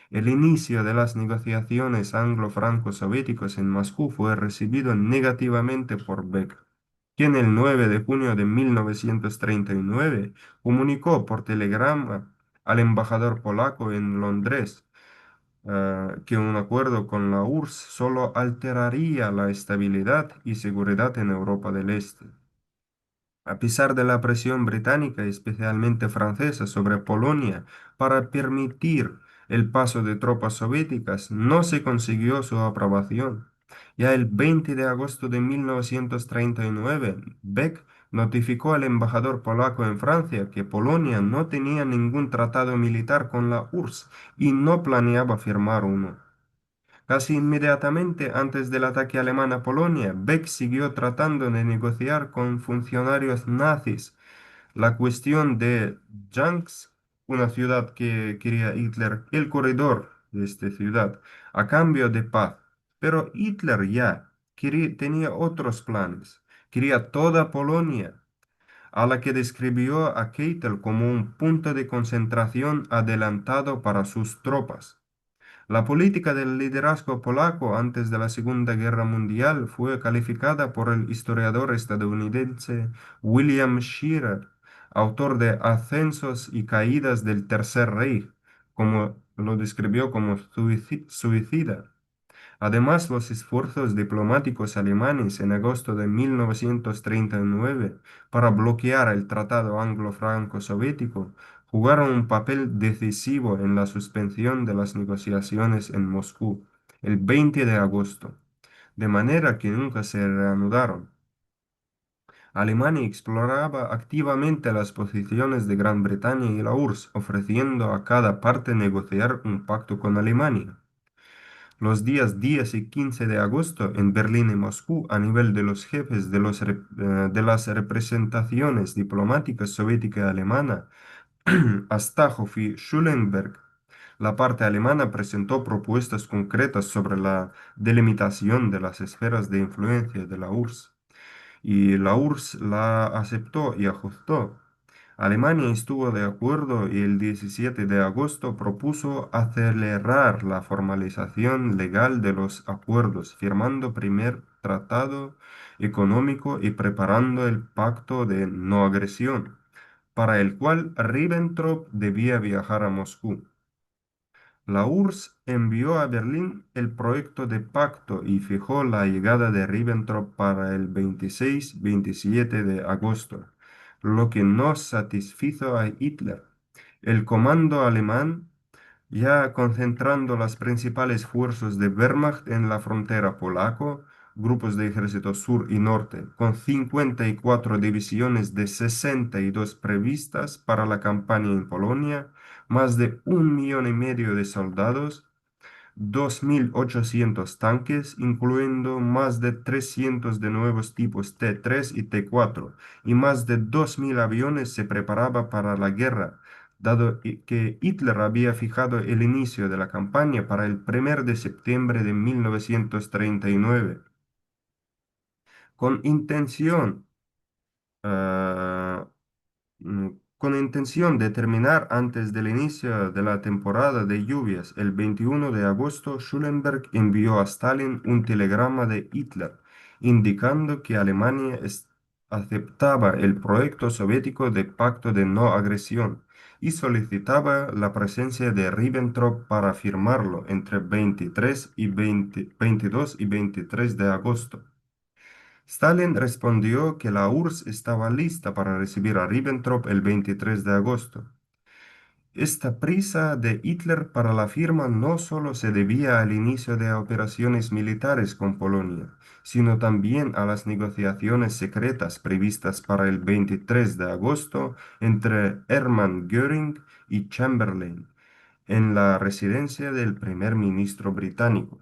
El inicio de las negociaciones anglo-franco-soviéticas en Moscú fue recibido negativamente por Beck, quien el 9 de junio de 1939 comunicó por telegrama al embajador polaco en Londres que un acuerdo con la URSS solo alteraría la estabilidad y seguridad en Europa del Este. A pesar de la presión británica, especialmente francesa, sobre Polonia para permitir el paso de tropas soviéticas, no se consiguió su aprobación. Ya el 20 de agosto de 1939, Beck notificó al embajador polaco en Francia que Polonia no tenía ningún tratado militar con la URSS y no planeaba firmar uno. Casi inmediatamente antes del ataque alemán a Polonia, Beck siguió tratando de negociar con funcionarios nazis la cuestión de Janks, una ciudad que quería Hitler, el corredor de esta ciudad, a cambio de paz. Pero Hitler ya tenía otros planes. Quería toda Polonia, a la que describió a Keitel como un punto de concentración adelantado para sus tropas. La política del liderazgo polaco antes de la Segunda Guerra Mundial fue calificada por el historiador estadounidense William Shirer, autor de Ascensos y Caídas del Tercer Reich, como lo describió como suicida. Además, los esfuerzos diplomáticos alemanes en agosto de 1939 para bloquear el Tratado Anglo-Franco-Soviético jugaron un papel decisivo en la suspensión de las negociaciones en Moscú el 20 de agosto, de manera que nunca se reanudaron. Alemania exploraba activamente las posiciones de Gran Bretaña y la URSS, ofreciendo a cada parte negociar un pacto con Alemania. Los días 10 y 15 de agosto en Berlín y Moscú, a nivel de los jefes de las representaciones diplomáticas soviética y alemana, Astachov y Schulenberg, la parte alemana presentó propuestas concretas sobre la delimitación de las esferas de influencia de la URSS y la URSS la aceptó y ajustó. Alemania estuvo de acuerdo y el 17 de agosto propuso acelerar la formalización legal de los acuerdos, firmando primer tratado económico y preparando el pacto de no agresión, para el cual Ribbentrop debía viajar a Moscú. La URSS envió a Berlín el proyecto de pacto y fijó la llegada de Ribbentrop para el 26-27 de agosto, lo que no satisfizo a Hitler. El comando alemán, ya concentrando las principales fuerzas de Wehrmacht en la frontera polaco, grupos de ejército sur y norte, con 54 divisiones de 62 previstas para la campaña en Polonia, más de 1,5 millones de soldados, 2.800 tanques, incluyendo más de 300 de nuevos tipos T-3 y T-4, y más de 2.000 aviones se preparaba para la guerra, dado que Hitler había fijado el inicio de la campaña para el 1 de septiembre de 1939, con intención ah, con intención de terminar antes del inicio de la temporada de lluvias. El 21 de agosto, Schulenberg envió a Stalin un telegrama de Hitler indicando que Alemania aceptaba el proyecto soviético de pacto de no agresión y solicitaba la presencia de Ribbentrop para firmarlo entre 22 y 23 de agosto. Stalin respondió que la URSS estaba lista para recibir a Ribbentrop el 23 de agosto. Esta prisa de Hitler para la firma no solo se debía al inicio de operaciones militares con Polonia, sino también a las negociaciones secretas previstas para el 23 de agosto entre Hermann Göring y Chamberlain en la residencia del primer ministro británico.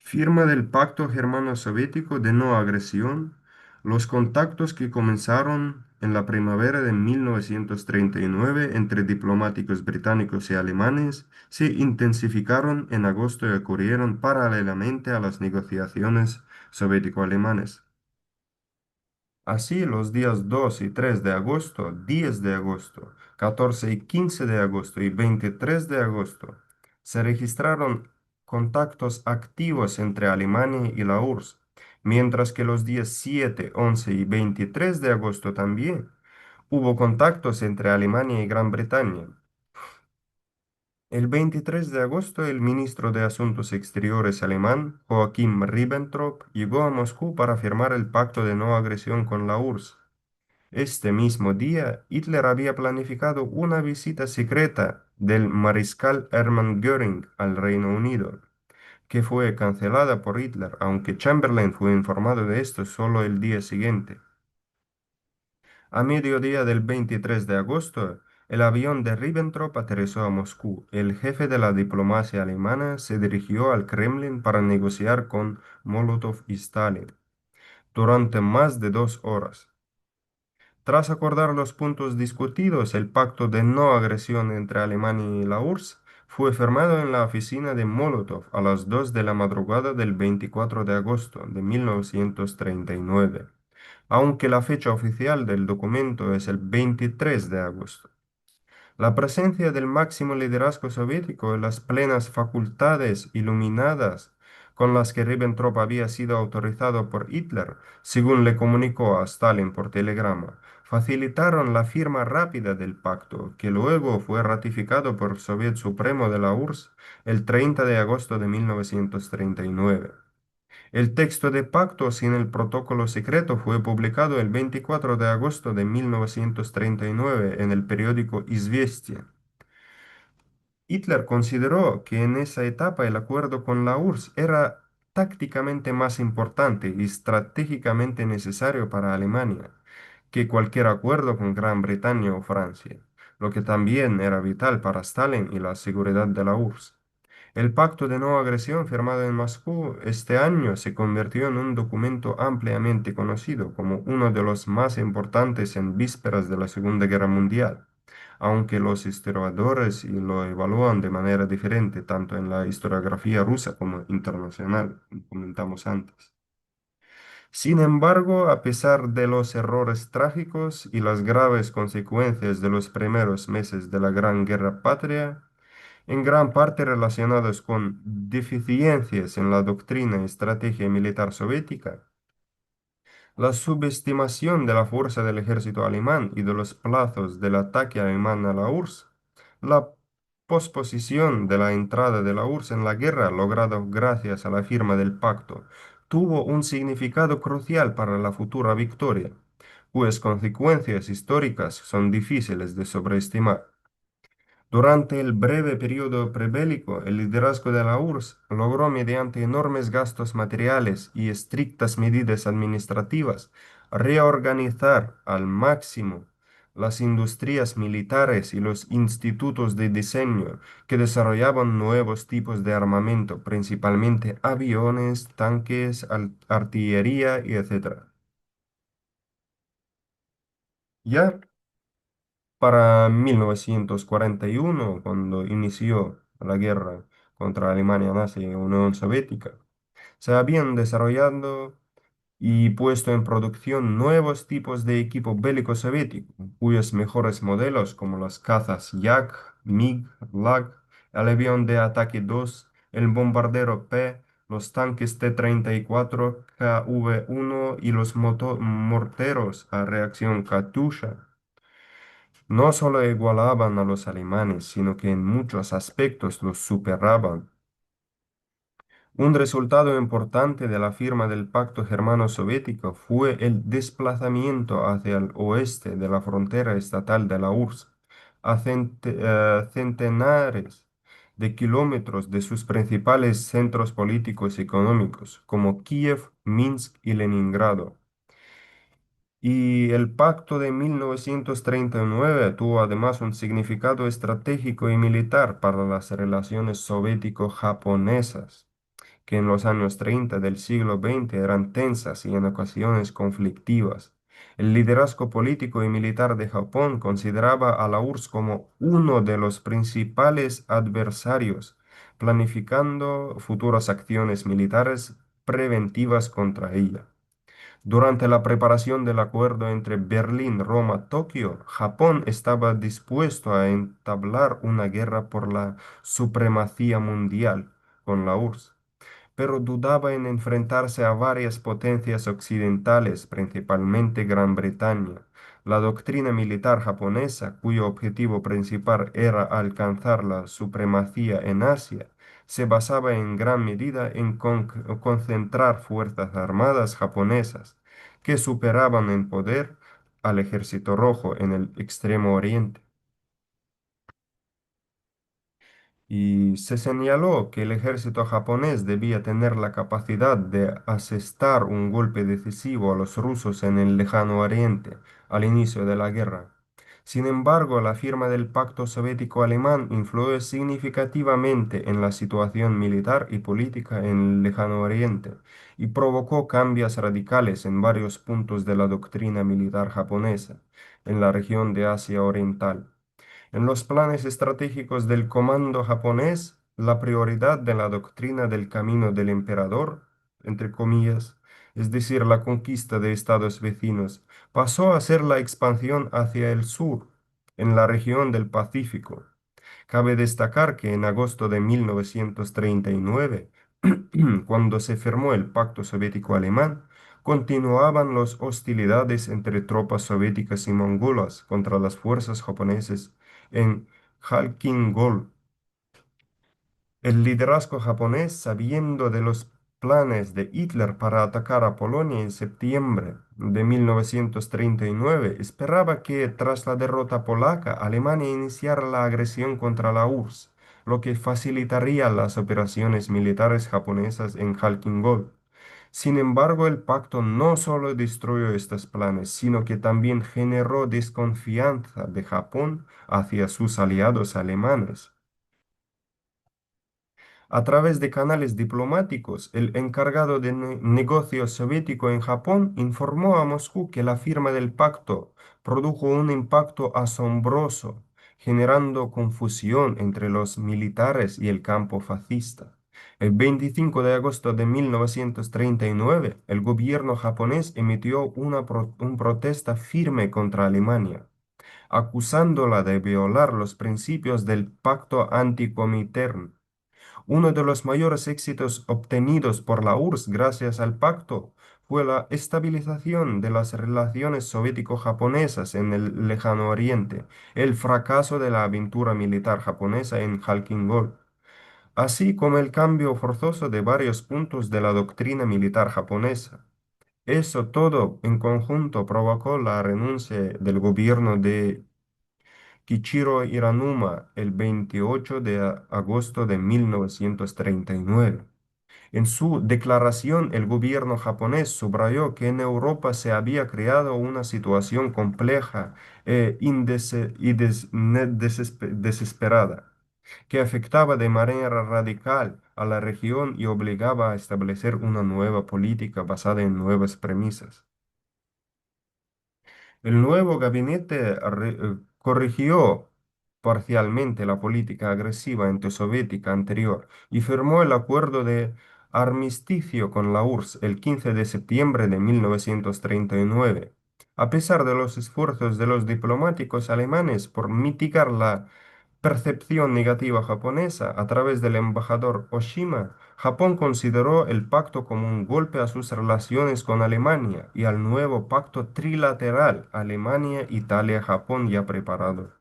Firma del Pacto Germano-Soviético de no agresión, los contactos que comenzaron en la primavera de 1939 entre diplomáticos británicos y alemanes se intensificaron en agosto y ocurrieron paralelamente a las negociaciones soviético-alemanes. Así, los días 2 y 3 de agosto, 10 de agosto, 14 y 15 de agosto y 23 de agosto se registraron contactos activos entre Alemania y la URSS, mientras que los días 7, 11 y 23 de agosto también hubo contactos entre Alemania y Gran Bretaña. El 23 de agosto, el ministro de Asuntos Exteriores alemán, Joachim Ribbentrop, llegó a Moscú para firmar el pacto de no agresión con la URSS. Este mismo día, Hitler había planificado una visita secreta del mariscal Hermann Göring al Reino Unido, que fue cancelada por Hitler, aunque Chamberlain fue informado de esto solo el día siguiente. A mediodía del 23 de agosto, el avión de Ribbentrop aterrizó a Moscú. El jefe de la diplomacia alemana se dirigió al Kremlin para negociar con Molotov y Stalin durante más de 2 horas. Tras acordar los puntos discutidos, el pacto de no agresión entre Alemania y la URSS fue firmado en la oficina de Molotov a las 2 de la madrugada del 24 de agosto de 1939, aunque la fecha oficial del documento es el 23 de agosto. La presencia del máximo liderazgo soviético y las plenas facultades iluminadas con las que Ribbentrop había sido autorizado por Hitler, según le comunicó a Stalin por telegrama, facilitaron la firma rápida del pacto, que luego fue ratificado por el Soviet Supremo de la URSS el 30 de agosto de 1939. El texto de pacto sin el protocolo secreto fue publicado el 24 de agosto de 1939 en el periódico Izvestia. Hitler consideró que en esa etapa el acuerdo con la URSS era tácticamente más importante y estratégicamente necesario para Alemania que cualquier acuerdo con Gran Bretaña o Francia, lo que también era vital para Stalin y la seguridad de la URSS. El pacto de no agresión firmado en Moscú este año se convirtió en un documento ampliamente conocido como uno de los más importantes en vísperas de la Segunda Guerra Mundial, aunque los historiadores lo evalúan de manera diferente tanto en la historiografía rusa como internacional, como comentamos antes. Sin embargo, a pesar de los errores trágicos y las graves consecuencias de los primeros meses de la Gran Guerra Patria, en gran parte relacionados con deficiencias en la doctrina y estrategia militar soviética, la subestimación de la fuerza del ejército alemán y de los plazos del ataque alemán a la URSS, la posposición de la entrada de la URSS en la guerra lograda gracias a la firma del pacto, tuvo un significado crucial para la futura victoria, cuyas consecuencias históricas son difíciles de sobreestimar. Durante el breve periodo prebélico, el liderazgo de la URSS logró, mediante enormes gastos materiales y estrictas medidas administrativas, reorganizar al máximo las industrias militares y los institutos de diseño que desarrollaban nuevos tipos de armamento, principalmente aviones, tanques, artillería y etc. Ya para 1941, cuando inició la guerra contra Alemania nazi y Unión Soviética, se habían desarrollado y puesto en producción nuevos tipos de equipo bélico soviético, cuyos mejores modelos, como los cazas Yak, MiG, LAG, el avión de ataque 2, el bombardero P, los tanques T-34, KV-1 y los morteros a reacción Katusha, no solo igualaban a los alemanes, sino que en muchos aspectos los superaban. Un resultado importante de la firma del Pacto Germano-Soviético fue el desplazamiento hacia el oeste de la frontera estatal de la URSS, a centenares de kilómetros de sus principales centros políticos y económicos, como Kiev, Minsk y Leningrado. Y el pacto de 1939 tuvo además un significado estratégico y militar para las relaciones soviético-japonesas, que en los años 30 del siglo XX eran tensas y en ocasiones conflictivas. El liderazgo político y militar de Japón consideraba a la URSS como uno de los principales adversarios, planificando futuras acciones militares preventivas contra ella. Durante la preparación del acuerdo entre Berlín, Roma, Tokio, Japón estaba dispuesto a entablar una guerra por la supremacía mundial con la URSS, pero dudaba en enfrentarse a varias potencias occidentales, principalmente Gran Bretaña, La doctrina militar japonesa, cuyo objetivo principal era alcanzar la supremacía en Asia, se basaba en gran medida en concentrar fuerzas armadas japonesas que superaban en poder al ejército rojo en el extremo oriente. Y se señaló que el ejército japonés debía tener la capacidad de asestar un golpe decisivo a los rusos en el lejano oriente al inicio de la guerra. Sin embargo, la firma del Pacto Soviético-Alemán influyó significativamente en la situación militar y política en el lejano oriente y provocó cambios radicales en varios puntos de la doctrina militar japonesa en la región de Asia Oriental. En los planes estratégicos del comando japonés, la prioridad de la doctrina del camino del emperador, entre comillas, es decir, la conquista de estados vecinos, pasó a ser la expansión hacia el sur, en la región del Pacífico. Cabe destacar que en agosto de 1939, cuando se firmó el Pacto Soviético-Alemán, continuaban las hostilidades entre tropas soviéticas y mongolas contra las fuerzas japonesas en Khalkhin-Gol. El liderazgo japonés, sabiendo de los planes de Hitler para atacar a Polonia en septiembre de 1939, esperaba que tras la derrota polaca, Alemania iniciara la agresión contra la URSS, lo que facilitaría las operaciones militares japonesas en Khalkhin-Gol. Sin embargo, el pacto no solo destruyó estos planes, sino que también generó desconfianza de Japón hacia sus aliados alemanes. A través de canales diplomáticos, el encargado de negocios soviético en Japón informó a Moscú que la firma del pacto produjo un impacto asombroso, generando confusión entre los militares y el campo fascista. El 25 de agosto de 1939, el gobierno japonés emitió una protesta firme contra Alemania, acusándola de violar los principios del pacto anticomintern. Uno de los mayores éxitos obtenidos por la URSS gracias al pacto fue la estabilización de las relaciones soviético-japonesas en el lejano oriente, el fracaso de la aventura militar japonesa en Khalkhin-Gol, así como el cambio forzoso de varios puntos de la doctrina militar japonesa. Eso todo en conjunto provocó la renuncia del gobierno de Kichiro Hiranuma el 28 de agosto de 1939. En su declaración, el gobierno japonés subrayó que en Europa se había creado una situación compleja y desesperada, que afectaba de manera radical a la región y obligaba a establecer una nueva política basada en nuevas premisas. El nuevo gabinete corrigió parcialmente la política agresiva antisoviética anterior y firmó el acuerdo de armisticio con la URSS el 15 de septiembre de 1939. A pesar de los esfuerzos de los diplomáticos alemanes por mitigar la percepción negativa japonesa a través del embajador Oshima, Japón consideró el pacto como un golpe a sus relaciones con Alemania y al nuevo pacto trilateral Alemania-Italia-Japón ya preparado.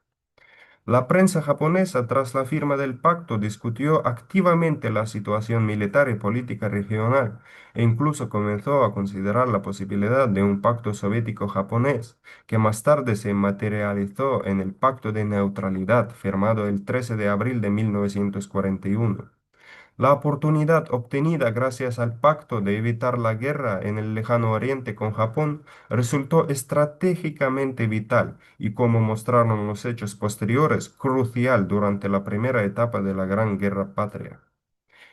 La prensa japonesa, tras la firma del pacto, discutió activamente la situación militar y política regional e incluso comenzó a considerar la posibilidad de un pacto soviético-japonés, que más tarde se materializó en el Pacto de Neutralidad firmado el 13 de abril de 1941. La oportunidad obtenida gracias al pacto de evitar la guerra en el lejano oriente con Japón resultó estratégicamente vital y, como mostraron los hechos posteriores, crucial durante la primera etapa de la Gran Guerra Patria.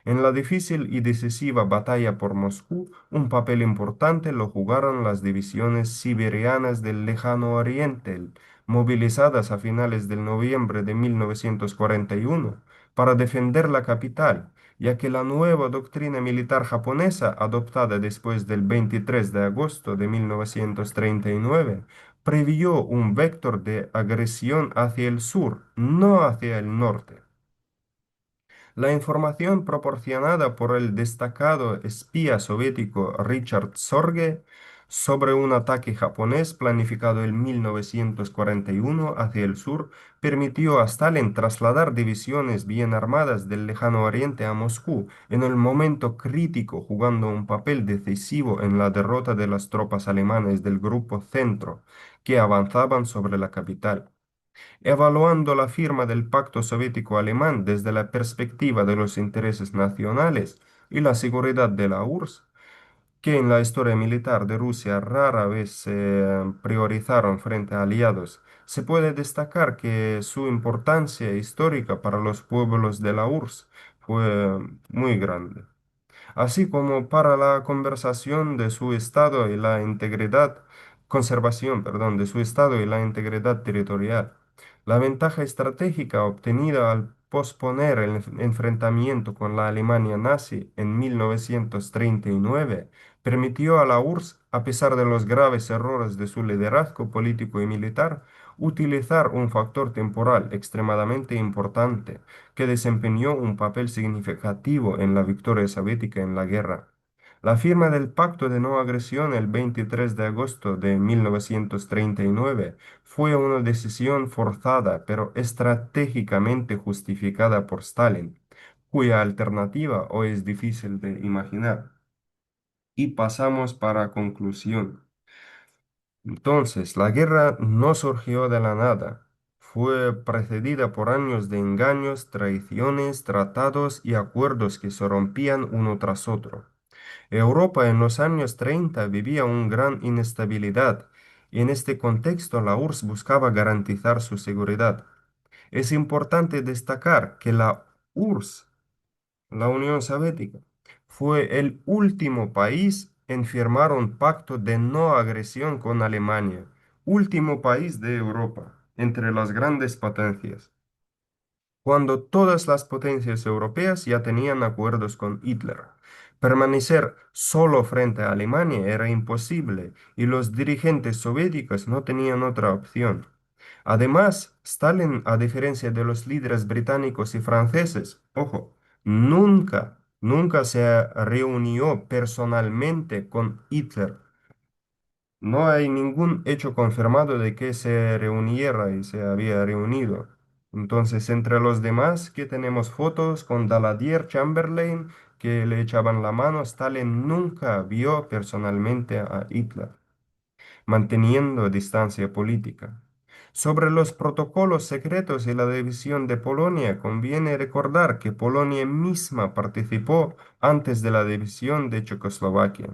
En la difícil y decisiva batalla por Moscú, un papel importante lo jugaron las divisiones siberianas del Lejano Oriente, movilizadas a finales de noviembre de 1941 para defender la capital, ya que la nueva doctrina militar japonesa, adoptada después del 23 de agosto de 1939, previó un vector de agresión hacia el sur, no hacia el norte. La información proporcionada por el destacado espía soviético Richard Sorge sobre un ataque japonés planificado en 1941 hacia el sur, permitió a Stalin trasladar divisiones bien armadas del lejano oriente a Moscú en el momento crítico, jugando un papel decisivo en la derrota de las tropas alemanas del Grupo Centro, que avanzaban sobre la capital. Evaluando la firma del Pacto Soviético-Alemán desde la perspectiva de los intereses nacionales y la seguridad de la URSS, que en la historia militar de Rusia rara vez se priorizaron frente a aliados, se puede destacar que su importancia histórica para los pueblos de la URSS fue muy grande, así como para la conservación de su estado y la integridad, conservación, perdón, de su estado y la integridad territorial. La ventaja estratégica obtenida al posponer el enfrentamiento con la Alemania nazi en 1939 permitió a la URSS, a pesar de los graves errores de su liderazgo político y militar, utilizar un factor temporal extremadamente importante que desempeñó un papel significativo en la victoria soviética en la guerra. La firma del Pacto de No Agresión el 23 de agosto de 1939 fue una decisión forzada pero estratégicamente justificada por Stalin, cuya alternativa hoy es difícil de imaginar. Y pasamos para conclusión. Entonces, la guerra no surgió de la nada. Fue precedida por años de engaños, traiciones, tratados y acuerdos que se rompían uno tras otro. Europa en los años 30 vivía una gran inestabilidad y en este contexto la URSS buscaba garantizar su seguridad. Es importante destacar que la URSS, la Unión Soviética, fue el último país en firmar un pacto de no agresión con Alemania, último país de Europa, entre las grandes potencias, cuando todas las potencias europeas ya tenían acuerdos con Hitler. Permanecer solo frente a Alemania era imposible y los dirigentes soviéticos no tenían otra opción. Además, Stalin, a diferencia de los líderes británicos y franceses, ojo, nunca se reunió personalmente con Hitler. No hay ningún hecho confirmado de que se reuniera y se había reunido. Entonces, entre los demás, que tenemos fotos con Daladier Chamberlain, que le echaban la mano, Stalin nunca vio personalmente a Hitler, manteniendo distancia política. Sobre los protocolos secretos y la división de Polonia, conviene recordar que Polonia misma participó antes de la división de Checoslovaquia.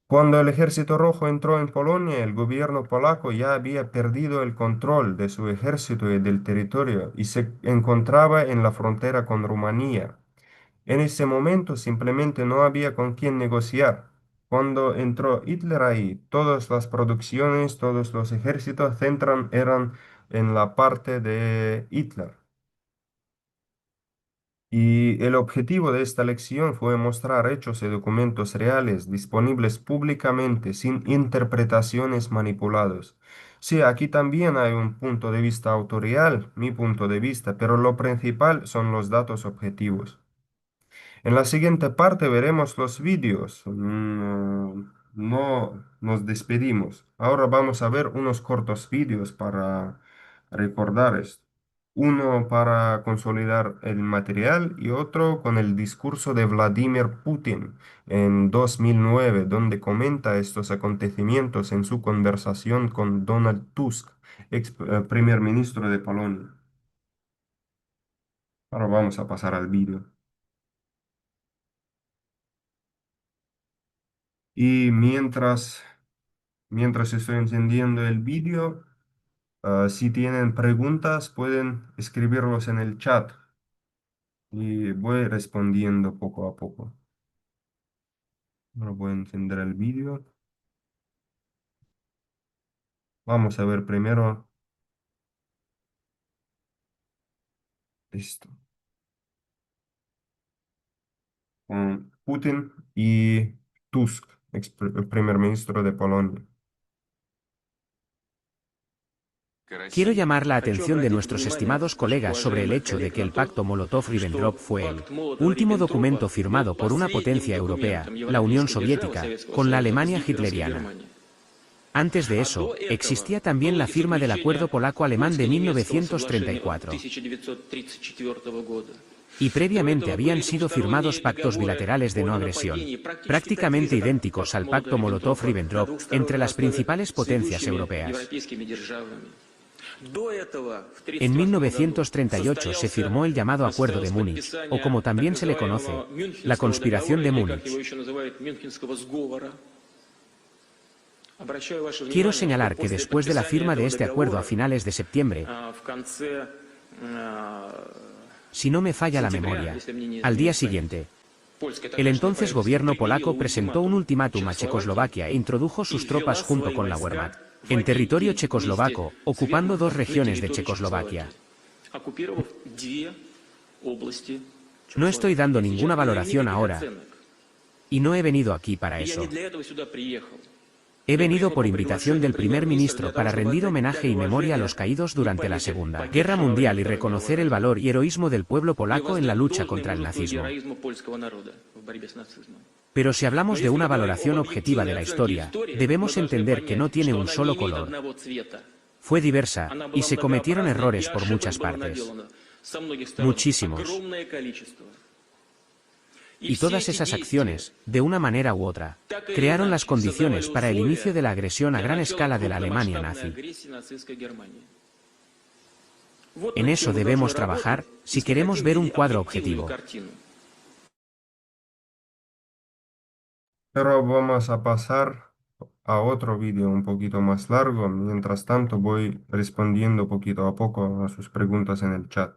Cuando el Ejército Rojo entró en Polonia, el gobierno polaco ya había perdido el control de su ejército y del territorio y se encontraba en la frontera con Rumanía. En ese momento simplemente no había con quién negociar. Cuando entró Hitler ahí, todas las producciones, todos los ejércitos eran en la parte de Hitler. Y el objetivo de esta lección fue mostrar hechos y documentos reales disponibles públicamente sin interpretaciones manipulados. Sí, aquí también hay un punto de vista autorial, mi punto de vista, pero lo principal son los datos objetivos. En la siguiente parte veremos los vídeos. No nos despedimos. Ahora vamos a ver unos cortos vídeos para recordar esto. Uno para consolidar el material y otro con el discurso de Vladimir Putin en 2009, donde comenta estos acontecimientos en su conversación con Donald Tusk, primer ministro de Polonia. Ahora vamos a pasar al vídeo. Y mientras estoy encendiendo el vídeo, si tienen preguntas, pueden escribirlos en el chat y voy respondiendo poco a poco. Ahora voy a encender el vídeo. Vamos a ver primero esto, con Putin y Tusk, el primer ministro de Polonia. Quiero llamar la atención de nuestros estimados colegas sobre el hecho de que el Pacto Molotov-Ribbentrop fue el último documento firmado por una potencia europea, la Unión Soviética, con la Alemania hitleriana. Antes de eso, existía también la firma del Acuerdo Polaco-Alemán de 1934. Y previamente habían sido firmados pactos bilaterales de no agresión, prácticamente idénticos al Pacto Molotov-Ribbentrop, entre las principales potencias europeas. En 1938 se firmó el llamado Acuerdo de Múnich, o como también se le conoce, la Conspiración de Múnich. Quiero señalar que después de la firma de este acuerdo a finales de septiembre, si no me falla la memoria, al día siguiente, el entonces gobierno polaco presentó un ultimátum a Checoslovaquia e introdujo sus tropas junto con la Wehrmacht en territorio checoslovaco, ocupando 2 regiones de Checoslovaquia. No estoy dando ninguna valoración ahora, y no he venido aquí para eso. He venido por invitación del primer ministro para rendir homenaje y memoria a los caídos durante la Segunda Guerra Mundial y reconocer el valor y heroísmo del pueblo polaco en la lucha contra el nazismo. Pero si hablamos de una valoración objetiva de la historia, debemos entender que no tiene un solo color. Fue diversa, y se cometieron errores por muchas partes. Muchísimos. Y todas esas acciones, de una manera u otra, crearon las condiciones para el inicio de la agresión a gran escala de la Alemania nazi. En eso debemos trabajar, si queremos ver un cuadro objetivo. Pero vamos a pasar a otro vídeo un poquito más largo. Mientras tanto, voy respondiendo poquito a poco a sus preguntas en el chat.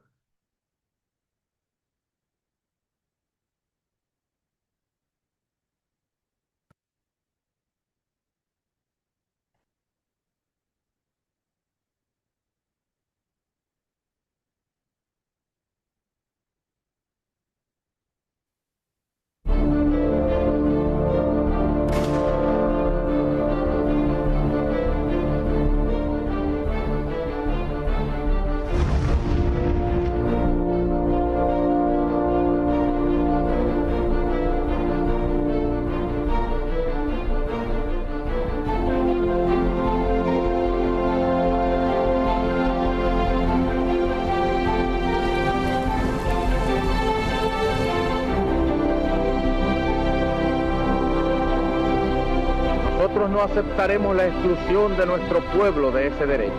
Nosotros no aceptaremos la exclusión de nuestro pueblo de ese derecho.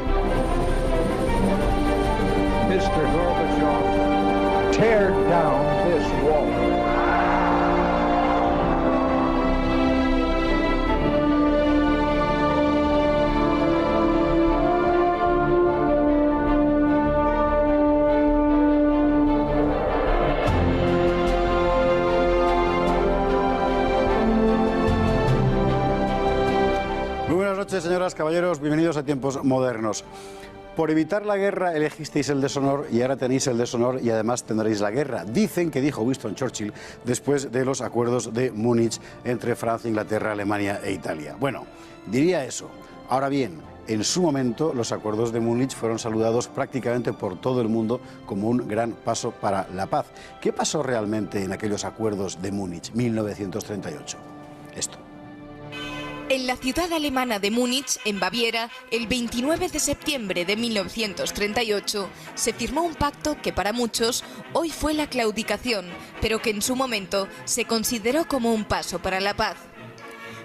Mr. Gorbachev, tear down this wall. Buenas noches, señoras, caballeros, bienvenidos a Tiempos Modernos. Por evitar la guerra elegisteis el deshonor y ahora tenéis el deshonor y además tendréis la guerra. Dicen que dijo Winston Churchill después de los acuerdos de Múnich entre Francia, Inglaterra, Alemania e Italia. Bueno, diría eso. Ahora bien, en su momento los acuerdos de Múnich fueron saludados prácticamente por todo el mundo como un gran paso para la paz. ¿Qué pasó realmente en aquellos acuerdos de Múnich, 1938? Esto. En la ciudad alemana de Múnich, en Baviera, el 29 de septiembre de 1938, se firmó un pacto que para muchos hoy fue la claudicación, pero que en su momento se consideró como un paso para la paz.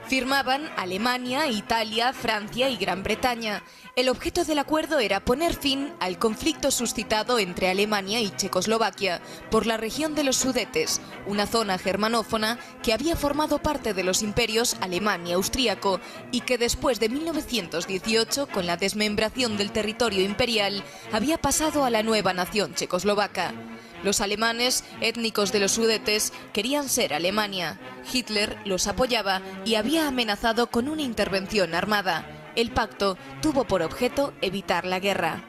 Firmaban Alemania, Italia, Francia y Gran Bretaña. El objeto del acuerdo era poner fin al conflicto suscitado entre Alemania y Checoslovaquia por la región de los Sudetes, una zona germanófona que había formado parte de los imperios alemán y austríaco y que después de 1918, con la desmembración del territorio imperial, había pasado a la nueva nación checoslovaca. Los alemanes, étnicos de los Sudetes, querían ser Alemania. Hitler los apoyaba y había amenazado con una intervención armada. El pacto tuvo por objeto evitar la guerra.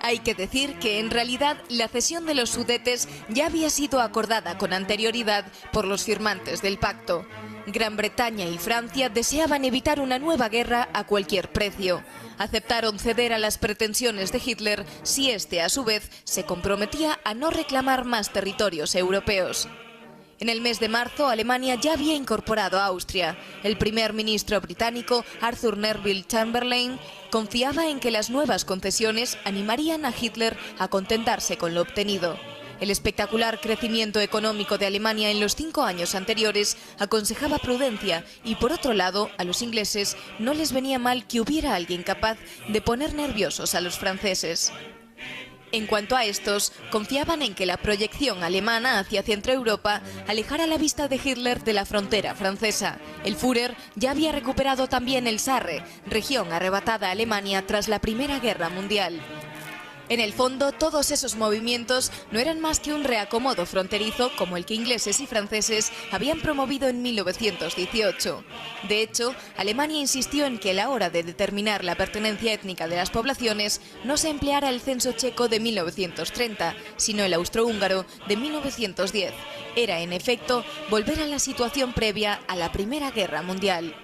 Hay que decir que en realidad la cesión de los Sudetes ya había sido acordada con anterioridad por los firmantes del pacto. Gran Bretaña y Francia deseaban evitar una nueva guerra a cualquier precio. Aceptaron ceder a las pretensiones de Hitler si éste, a su vez, se comprometía a no reclamar más territorios europeos. En el mes de marzo, Alemania ya había incorporado a Austria. El primer ministro británico, Arthur Neville Chamberlain, confiaba en que las nuevas concesiones animarían a Hitler a contentarse con lo obtenido. El espectacular crecimiento económico de Alemania en los 5 años anteriores aconsejaba prudencia y, por otro lado, a los ingleses no les venía mal que hubiera alguien capaz de poner nerviosos a los franceses. En cuanto a estos, confiaban en que la proyección alemana hacia Centroeuropa alejara la vista de Hitler de la frontera francesa. El Führer ya había recuperado también el Sarre, región arrebatada a Alemania tras la Primera Guerra Mundial. En el fondo, todos esos movimientos no eran más que un reacomodo fronterizo como el que ingleses y franceses habían promovido en 1918. De hecho, Alemania insistió en que a la hora de determinar la pertenencia étnica de las poblaciones no se empleara el censo checo de 1930, sino el austrohúngaro de 1910. Era, en efecto, volver a la situación previa a la Primera Guerra Mundial.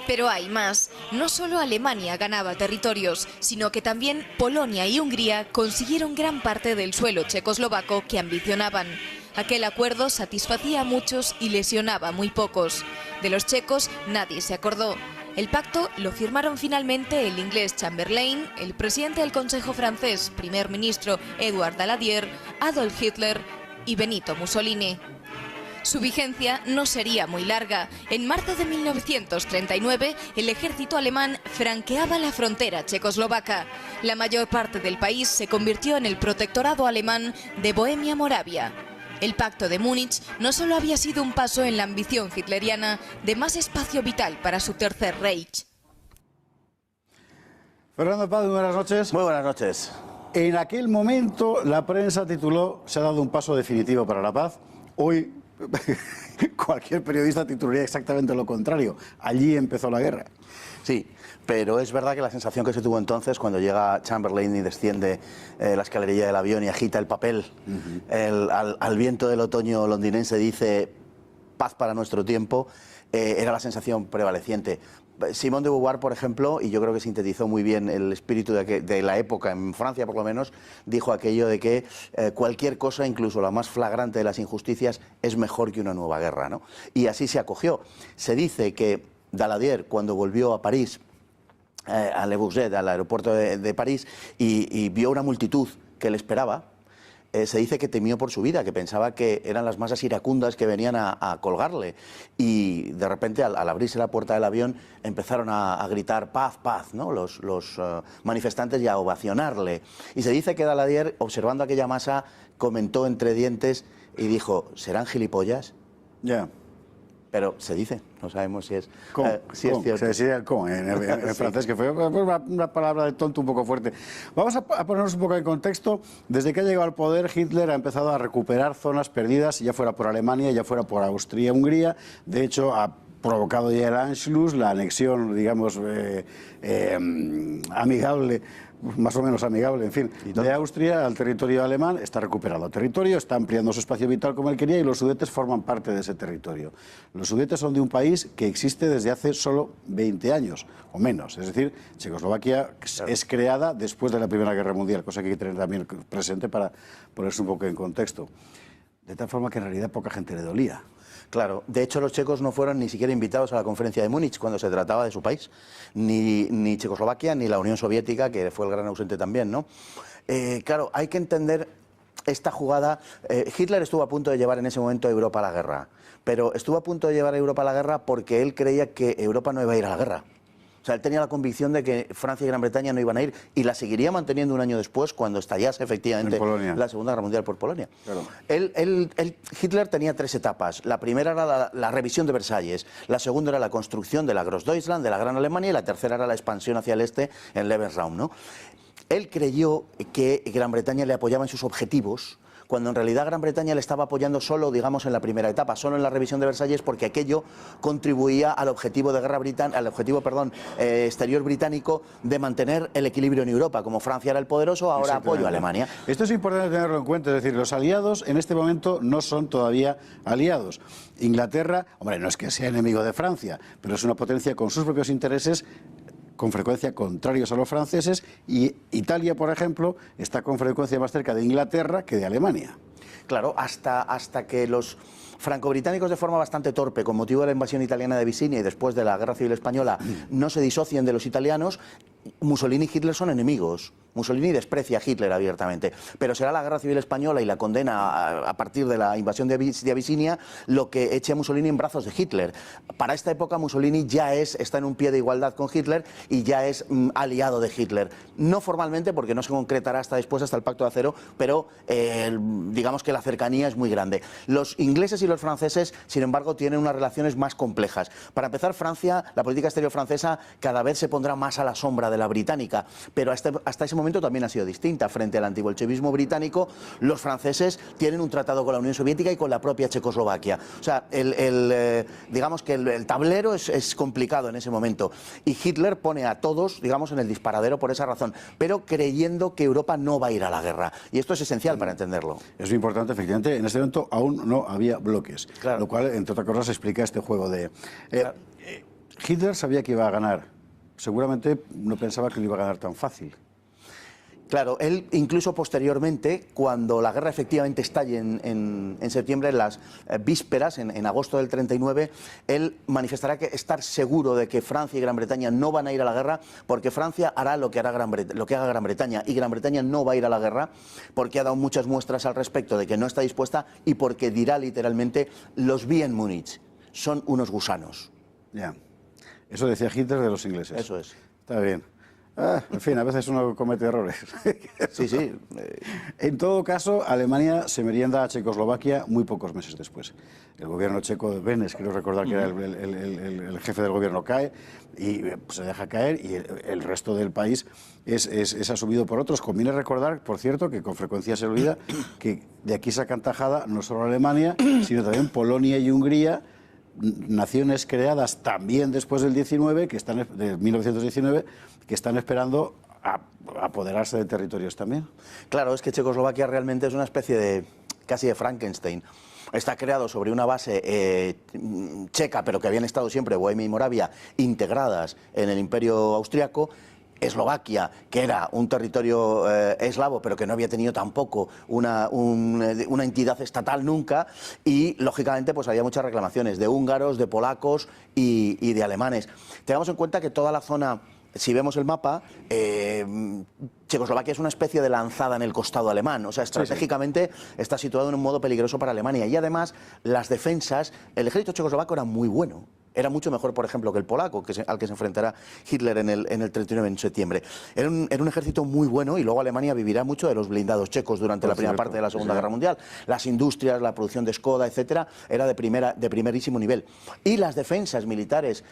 Pero hay más. No solo Alemania ganaba territorios, sino que también Polonia y Hungría consiguieron gran parte del suelo checoslovaco que ambicionaban. Aquel acuerdo satisfacía a muchos y lesionaba a muy pocos. De los checos nadie se acordó. El pacto lo firmaron finalmente el inglés Chamberlain, el presidente del Consejo francés, primer ministro Édouard Daladier, Adolf Hitler y Benito Mussolini. Su vigencia no sería muy larga. En marzo de 1939, el ejército alemán franqueaba la frontera checoslovaca. La mayor parte del país se convirtió en el protectorado alemán de Bohemia-Moravia. El Pacto de Múnich no solo había sido un paso en la ambición hitleriana de más espacio vital para su Tercer Reich. Fernando Paz, buenas noches. Muy buenas noches. En aquel momento la prensa tituló "Se ha dado un paso definitivo para la paz". Hoy cualquier periodista titularía exactamente lo contrario. Allí empezó la guerra. Sí, pero es verdad que la sensación que se tuvo entonces cuando llega Chamberlain y desciende la escalerilla del avión y agita el papel, al viento del otoño londinense dice "paz para nuestro tiempo", era la sensación prevaleciente. Simone de Beauvoir, por ejemplo, y yo creo que sintetizó muy bien el espíritu de la época, en Francia por lo menos, dijo aquello de que cualquier cosa, incluso la más flagrante de las injusticias, es mejor que una nueva guerra, ¿no? Y así se acogió. Se dice que Daladier, cuando volvió a París, a Le Bourget, al aeropuerto de París, y vio una multitud que le esperaba, se dice que temió por su vida, que pensaba que eran las masas iracundas que venían a colgarle. Y de repente, al abrirse la puerta del avión, empezaron a gritar "paz, paz", ¿no? Los manifestantes, y a ovacionarle. Y se dice que Daladier, observando aquella masa, comentó entre dientes y dijo: "¿Serán gilipollas?". Ya. Pero se dice, no sabemos si es, si es cierto. Se decía el con en francés, que fue una palabra de tonto un poco fuerte. Vamos a ponernos un poco en contexto. Desde que ha llegado al poder, Hitler ha empezado a recuperar zonas perdidas, ya fuera por Alemania, ya fuera por Austria-Hungría. De hecho, ha provocado ya el Anschluss, la anexión, digamos, amigable, más o menos amigable, en fin, de Austria al territorio alemán. Está recuperando territorio, está ampliando su espacio vital como él quería, y los Sudetes forman parte de ese territorio. Los Sudetes son de un país que existe desde hace solo 20 años o menos, es decir, Checoslovaquia es creada después de la Primera Guerra Mundial, cosa que hay que tener también presente para ponerse un poco en contexto. De tal forma que en realidad poca gente le dolía. Claro, de hecho los checos no fueron ni siquiera invitados a la conferencia de Múnich cuando se trataba de su país, ni Checoslovaquia ni la Unión Soviética, que fue el gran ausente también, ¿no? Claro, hay que entender esta jugada. Hitler estuvo a punto de llevar en ese momento a Europa a la guerra, pero estuvo a punto de llevar a Europa a la guerra porque él creía que Europa no iba a ir a la guerra. O sea, él tenía la convicción de que Francia y Gran Bretaña no iban a ir, y la seguiría manteniendo un año después, cuando estallase efectivamente la Segunda Guerra Mundial por Polonia. Claro. Hitler tenía 3 etapas. La primera era la revisión de Versalles, la segunda era la construcción de la Großdeutschland, de la Gran Alemania, y la tercera era la expansión hacia el este en Lebensraum, ¿no? Él creyó que Gran Bretaña le apoyaba en sus objetivos cuando en realidad Gran Bretaña le estaba apoyando solo, digamos, en la primera etapa, solo en la revisión de Versalles, porque aquello contribuía al objetivo de guerra exterior británico de mantener el equilibrio en Europa. Como Francia era el poderoso, ahora apoyo a Alemania. Esto es importante tenerlo en cuenta, es decir, los aliados en este momento no son todavía aliados. Inglaterra, hombre, no es que sea enemigo de Francia, pero es una potencia con sus propios intereses, con frecuencia contrarios a los franceses, y Italia, por ejemplo, está con frecuencia más cerca de Inglaterra que de Alemania. Claro, hasta que los franco-británicos, de forma bastante torpe, con motivo de la invasión italiana de Abisinia y después de la Guerra Civil Española, no se disocien de los italianos, Mussolini y Hitler son enemigos. Mussolini desprecia a Hitler abiertamente, pero será la Guerra Civil Española y la condena a partir de la invasión de Abisinia lo que eche a Mussolini en brazos de Hitler. Para esta época Mussolini ya está en un pie de igualdad con Hitler y ya es aliado de Hitler. No formalmente, porque no se concretará hasta después, hasta el Pacto de Acero, pero digamos que la cercanía es muy grande. Los ingleses y los franceses, sin embargo, tienen unas relaciones más complejas. Para empezar, Francia, la política exterior francesa cada vez se pondrá más a la sombra de la británica, pero hasta ese momento también ha sido distinta. Frente al antibolchevismo británico, los franceses tienen un tratado con la Unión Soviética y con la propia Checoslovaquia. O sea, digamos que el tablero es complicado en ese momento. Y Hitler pone a todos, digamos, en el disparadero por esa razón, pero creyendo que Europa no va a ir a la guerra. Y esto es esencial para entenderlo. Es muy importante, efectivamente. En este momento aún no había bloques, claro. Lo cual, entre otras cosas, explica este juego de... Hitler sabía que iba a ganar. Seguramente no pensaba que lo iba a ganar tan fácil. Claro, él incluso posteriormente, cuando la guerra efectivamente estalle en septiembre, en las vísperas, en agosto del 39, él manifestará que estar seguro de que Francia y Gran Bretaña no van a ir a la guerra, porque Francia hará lo que haga Gran Bretaña, y Gran Bretaña no va a ir a la guerra porque ha dado muchas muestras al respecto de que no está dispuesta y porque dirá literalmente: los vi en Múnich, son unos gusanos. Ya. Eso decía Hitler de los ingleses. Eso es. Está bien. En fin, a veces uno comete errores. Sí, sí. En todo caso, Alemania se merienda a Checoslovaquia muy pocos meses después. El gobierno checo de Beneš, quiero recordar que era el jefe del gobierno, cae y se deja caer, y el resto del país es asumido por otros. Conviene recordar, por cierto, que con frecuencia se olvida que de aquí sacan tajada no solo Alemania, sino también Polonia y Hungría, naciones creadas también después del 19, de 1919, que están esperando a apoderarse de territorios también. Claro, es que Checoslovaquia realmente es una especie casi de Frankenstein. Está creado sobre una base checa, pero que habían estado siempre, Bohemia y Moravia, integradas en el Imperio Austriaco. Eslovaquia, que era un territorio eslavo, pero que no había tenido tampoco una entidad estatal nunca, y lógicamente pues había muchas reclamaciones de húngaros, de polacos y de alemanes. Tengamos en cuenta que toda la zona, si vemos el mapa, Checoslovaquia es una especie de lanzada en el costado alemán, o sea, estratégicamente está situado en un modo peligroso para Alemania, y además las defensas, el ejército checoslovaco era muy bueno. Era mucho mejor, por ejemplo, que el polaco, al que se enfrentará Hitler en el 39 en septiembre. Era un ejército muy bueno, y luego Alemania vivirá mucho de los blindados checos durante la primera parte de la Segunda Guerra Mundial. Las industrias, la producción de Skoda, etcétera, era de primerísimo nivel. Y las defensas militares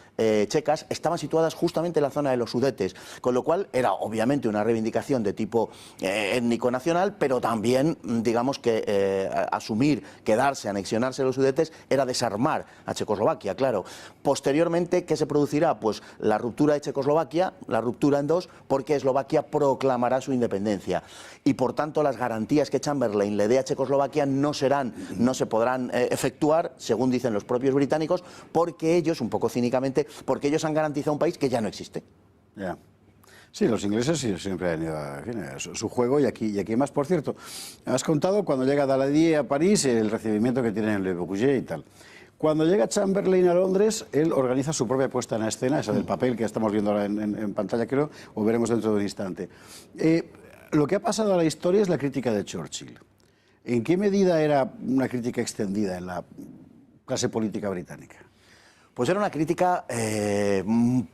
checas estaban situadas justamente en la zona de los Sudetes, con lo cual era obviamente una reivindicación de tipo étnico-nacional, pero también, digamos que asumir, quedarse, anexionarse los Sudetes era desarmar a Checoslovaquia, claro. Posteriormente, ¿qué se producirá? Pues la ruptura de Checoslovaquia, la ruptura en dos, porque Eslovaquia proclamará su independencia. Y por tanto, las garantías que Chamberlain le dé a Checoslovaquia no se podrán efectuar, según dicen los propios británicos, porque ellos, un poco cínicamente, porque ellos han garantizado un país que ya no existe. Ya. Sí, los ingleses siempre han ido a su juego, y aquí más. Por cierto, has contado cuando llega Daladier a París, el recibimiento que tiene en Le Bourget y tal. Cuando llega Chamberlain a Londres, él organiza su propia puesta en escena, esa del papel que estamos viendo ahora en pantalla, creo, o veremos dentro de un instante. Lo que ha pasado a la historia es la crítica de Churchill. ¿En qué medida era una crítica extendida en la clase política británica? Pues era una crítica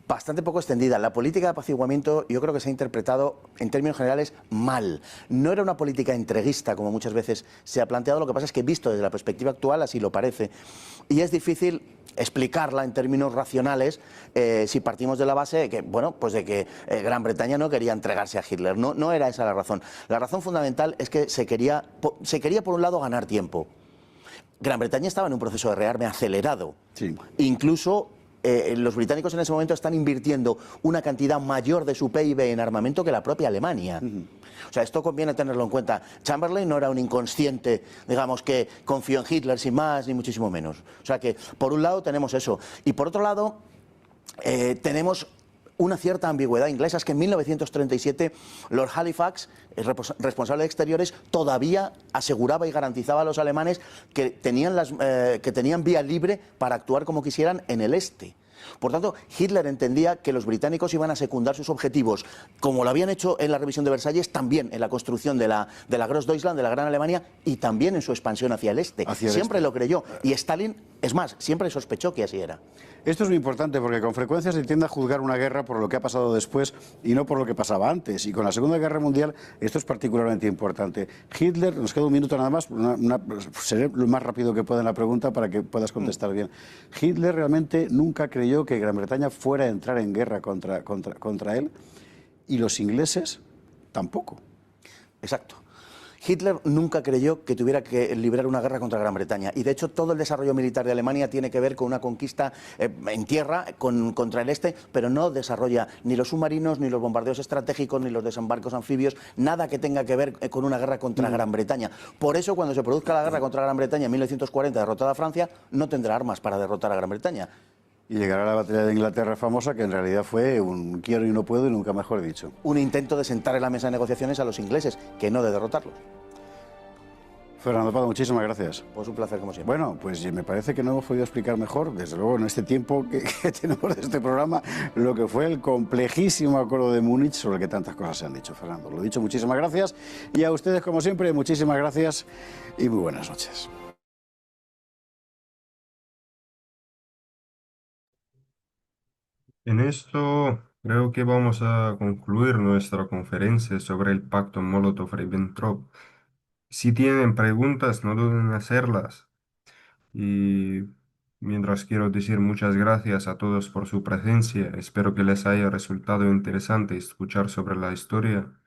bastante poco extendida. La política de apaciguamiento yo creo que se ha interpretado en términos generales mal. No era una política entreguista como muchas veces se ha planteado, lo que pasa es que visto desde la perspectiva actual así lo parece. Y es difícil explicarla en términos racionales si partimos de la base de que, bueno, pues de que Gran Bretaña no quería entregarse a Hitler. No, no era esa la razón. La razón fundamental es que se quería por un lado ganar tiempo. Gran Bretaña estaba en un proceso de rearme acelerado. Sí. Incluso los británicos en ese momento están invirtiendo una cantidad mayor de su PIB en armamento que la propia Alemania. O sea, esto conviene tenerlo en cuenta. Chamberlain no era un inconsciente, digamos, que confió en Hitler sin más, ni muchísimo menos. O sea que, por un lado, tenemos eso. Y por otro lado, tenemos una cierta ambigüedad inglesa. Es que en 1937 Lord Halifax, el responsable de Exteriores, todavía aseguraba y garantizaba a los alemanes que tenían vía libre para actuar como quisieran en el este. Por tanto, Hitler entendía que los británicos iban a secundar sus objetivos, como lo habían hecho en la revisión de Versalles, también en la construcción de la Großdeutschland, de la Gran Alemania, y también en su expansión hacia el este. Siempre lo creyó. Y Stalin, es más, siempre sospechó que así era. Esto es muy importante porque con frecuencia se tiende a juzgar una guerra por lo que ha pasado después y no por lo que pasaba antes. Y con la Segunda Guerra Mundial esto es particularmente importante. Hitler, nos queda un minuto nada más, seré lo más rápido que pueda en la pregunta para que puedas contestar bien. Hitler realmente nunca creyó que Gran Bretaña fuera a entrar en guerra contra él, y los ingleses tampoco. Exacto. Hitler nunca creyó que tuviera que librar una guerra contra Gran Bretaña, y de hecho todo el desarrollo militar de Alemania tiene que ver con una conquista en tierra contra el este, pero no desarrolla ni los submarinos, ni los bombardeos estratégicos, ni los desembarcos anfibios, nada que tenga que ver con una guerra contra Gran Bretaña. Por eso, cuando se produzca la guerra contra Gran Bretaña en 1940, derrotada a Francia, no tendrá armas para derrotar a Gran Bretaña. Y llegará la batalla de Inglaterra famosa, que en realidad fue un quiero y no puedo y nunca mejor dicho. Un intento de sentar en la mesa de negociaciones a los ingleses, que no de derrotarlos. Fernando Pado, muchísimas gracias. Pues un placer, como siempre. Bueno, pues me parece que no hemos podido explicar mejor, desde luego en este tiempo que tenemos de este programa, lo que fue el complejísimo acuerdo de Múnich, sobre el que tantas cosas se han dicho, Fernando. Lo dicho, muchísimas gracias. Y a ustedes, como siempre, muchísimas gracias y muy buenas noches. En esto creo que vamos a concluir nuestra conferencia sobre el pacto Molotov-Ribbentrop. Si tienen preguntas, no duden en hacerlas. Y mientras quiero decir muchas gracias a todos por su presencia, espero que les haya resultado interesante escuchar sobre la historia.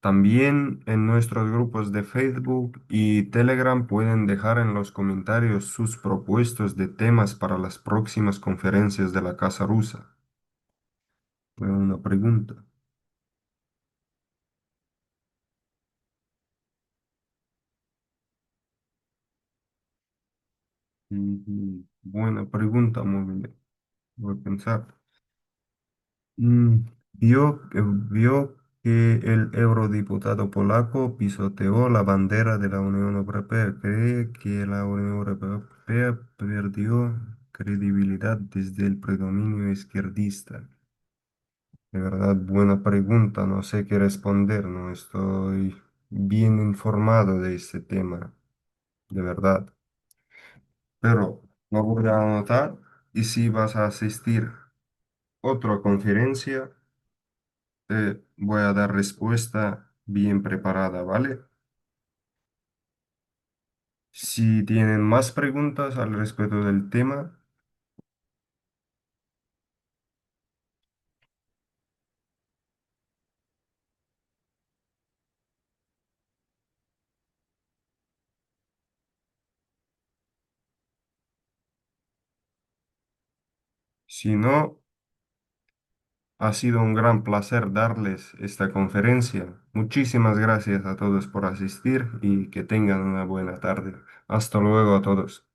También en nuestros grupos de Facebook y Telegram pueden dejar en los comentarios sus propuestas de temas para las próximas conferencias de la Casa Rusa. Una pregunta. Buena pregunta, muy bien. Voy a pensar. Vio que el eurodiputado polaco pisoteó la bandera de la Unión Europea. ¿Cree que la Unión Europea perdió credibilidad desde el predominio izquierdista? De verdad, buena pregunta. No sé qué responder. No estoy bien informado de este tema. De verdad. Pero lo voy a anotar, y si vas a asistir a otra conferencia, te voy a dar respuesta bien preparada, ¿vale? Si tienen más preguntas al respecto del tema, si no, ha sido un gran placer darles esta conferencia. Muchísimas gracias a todos por asistir y que tengan una buena tarde. Hasta luego a todos.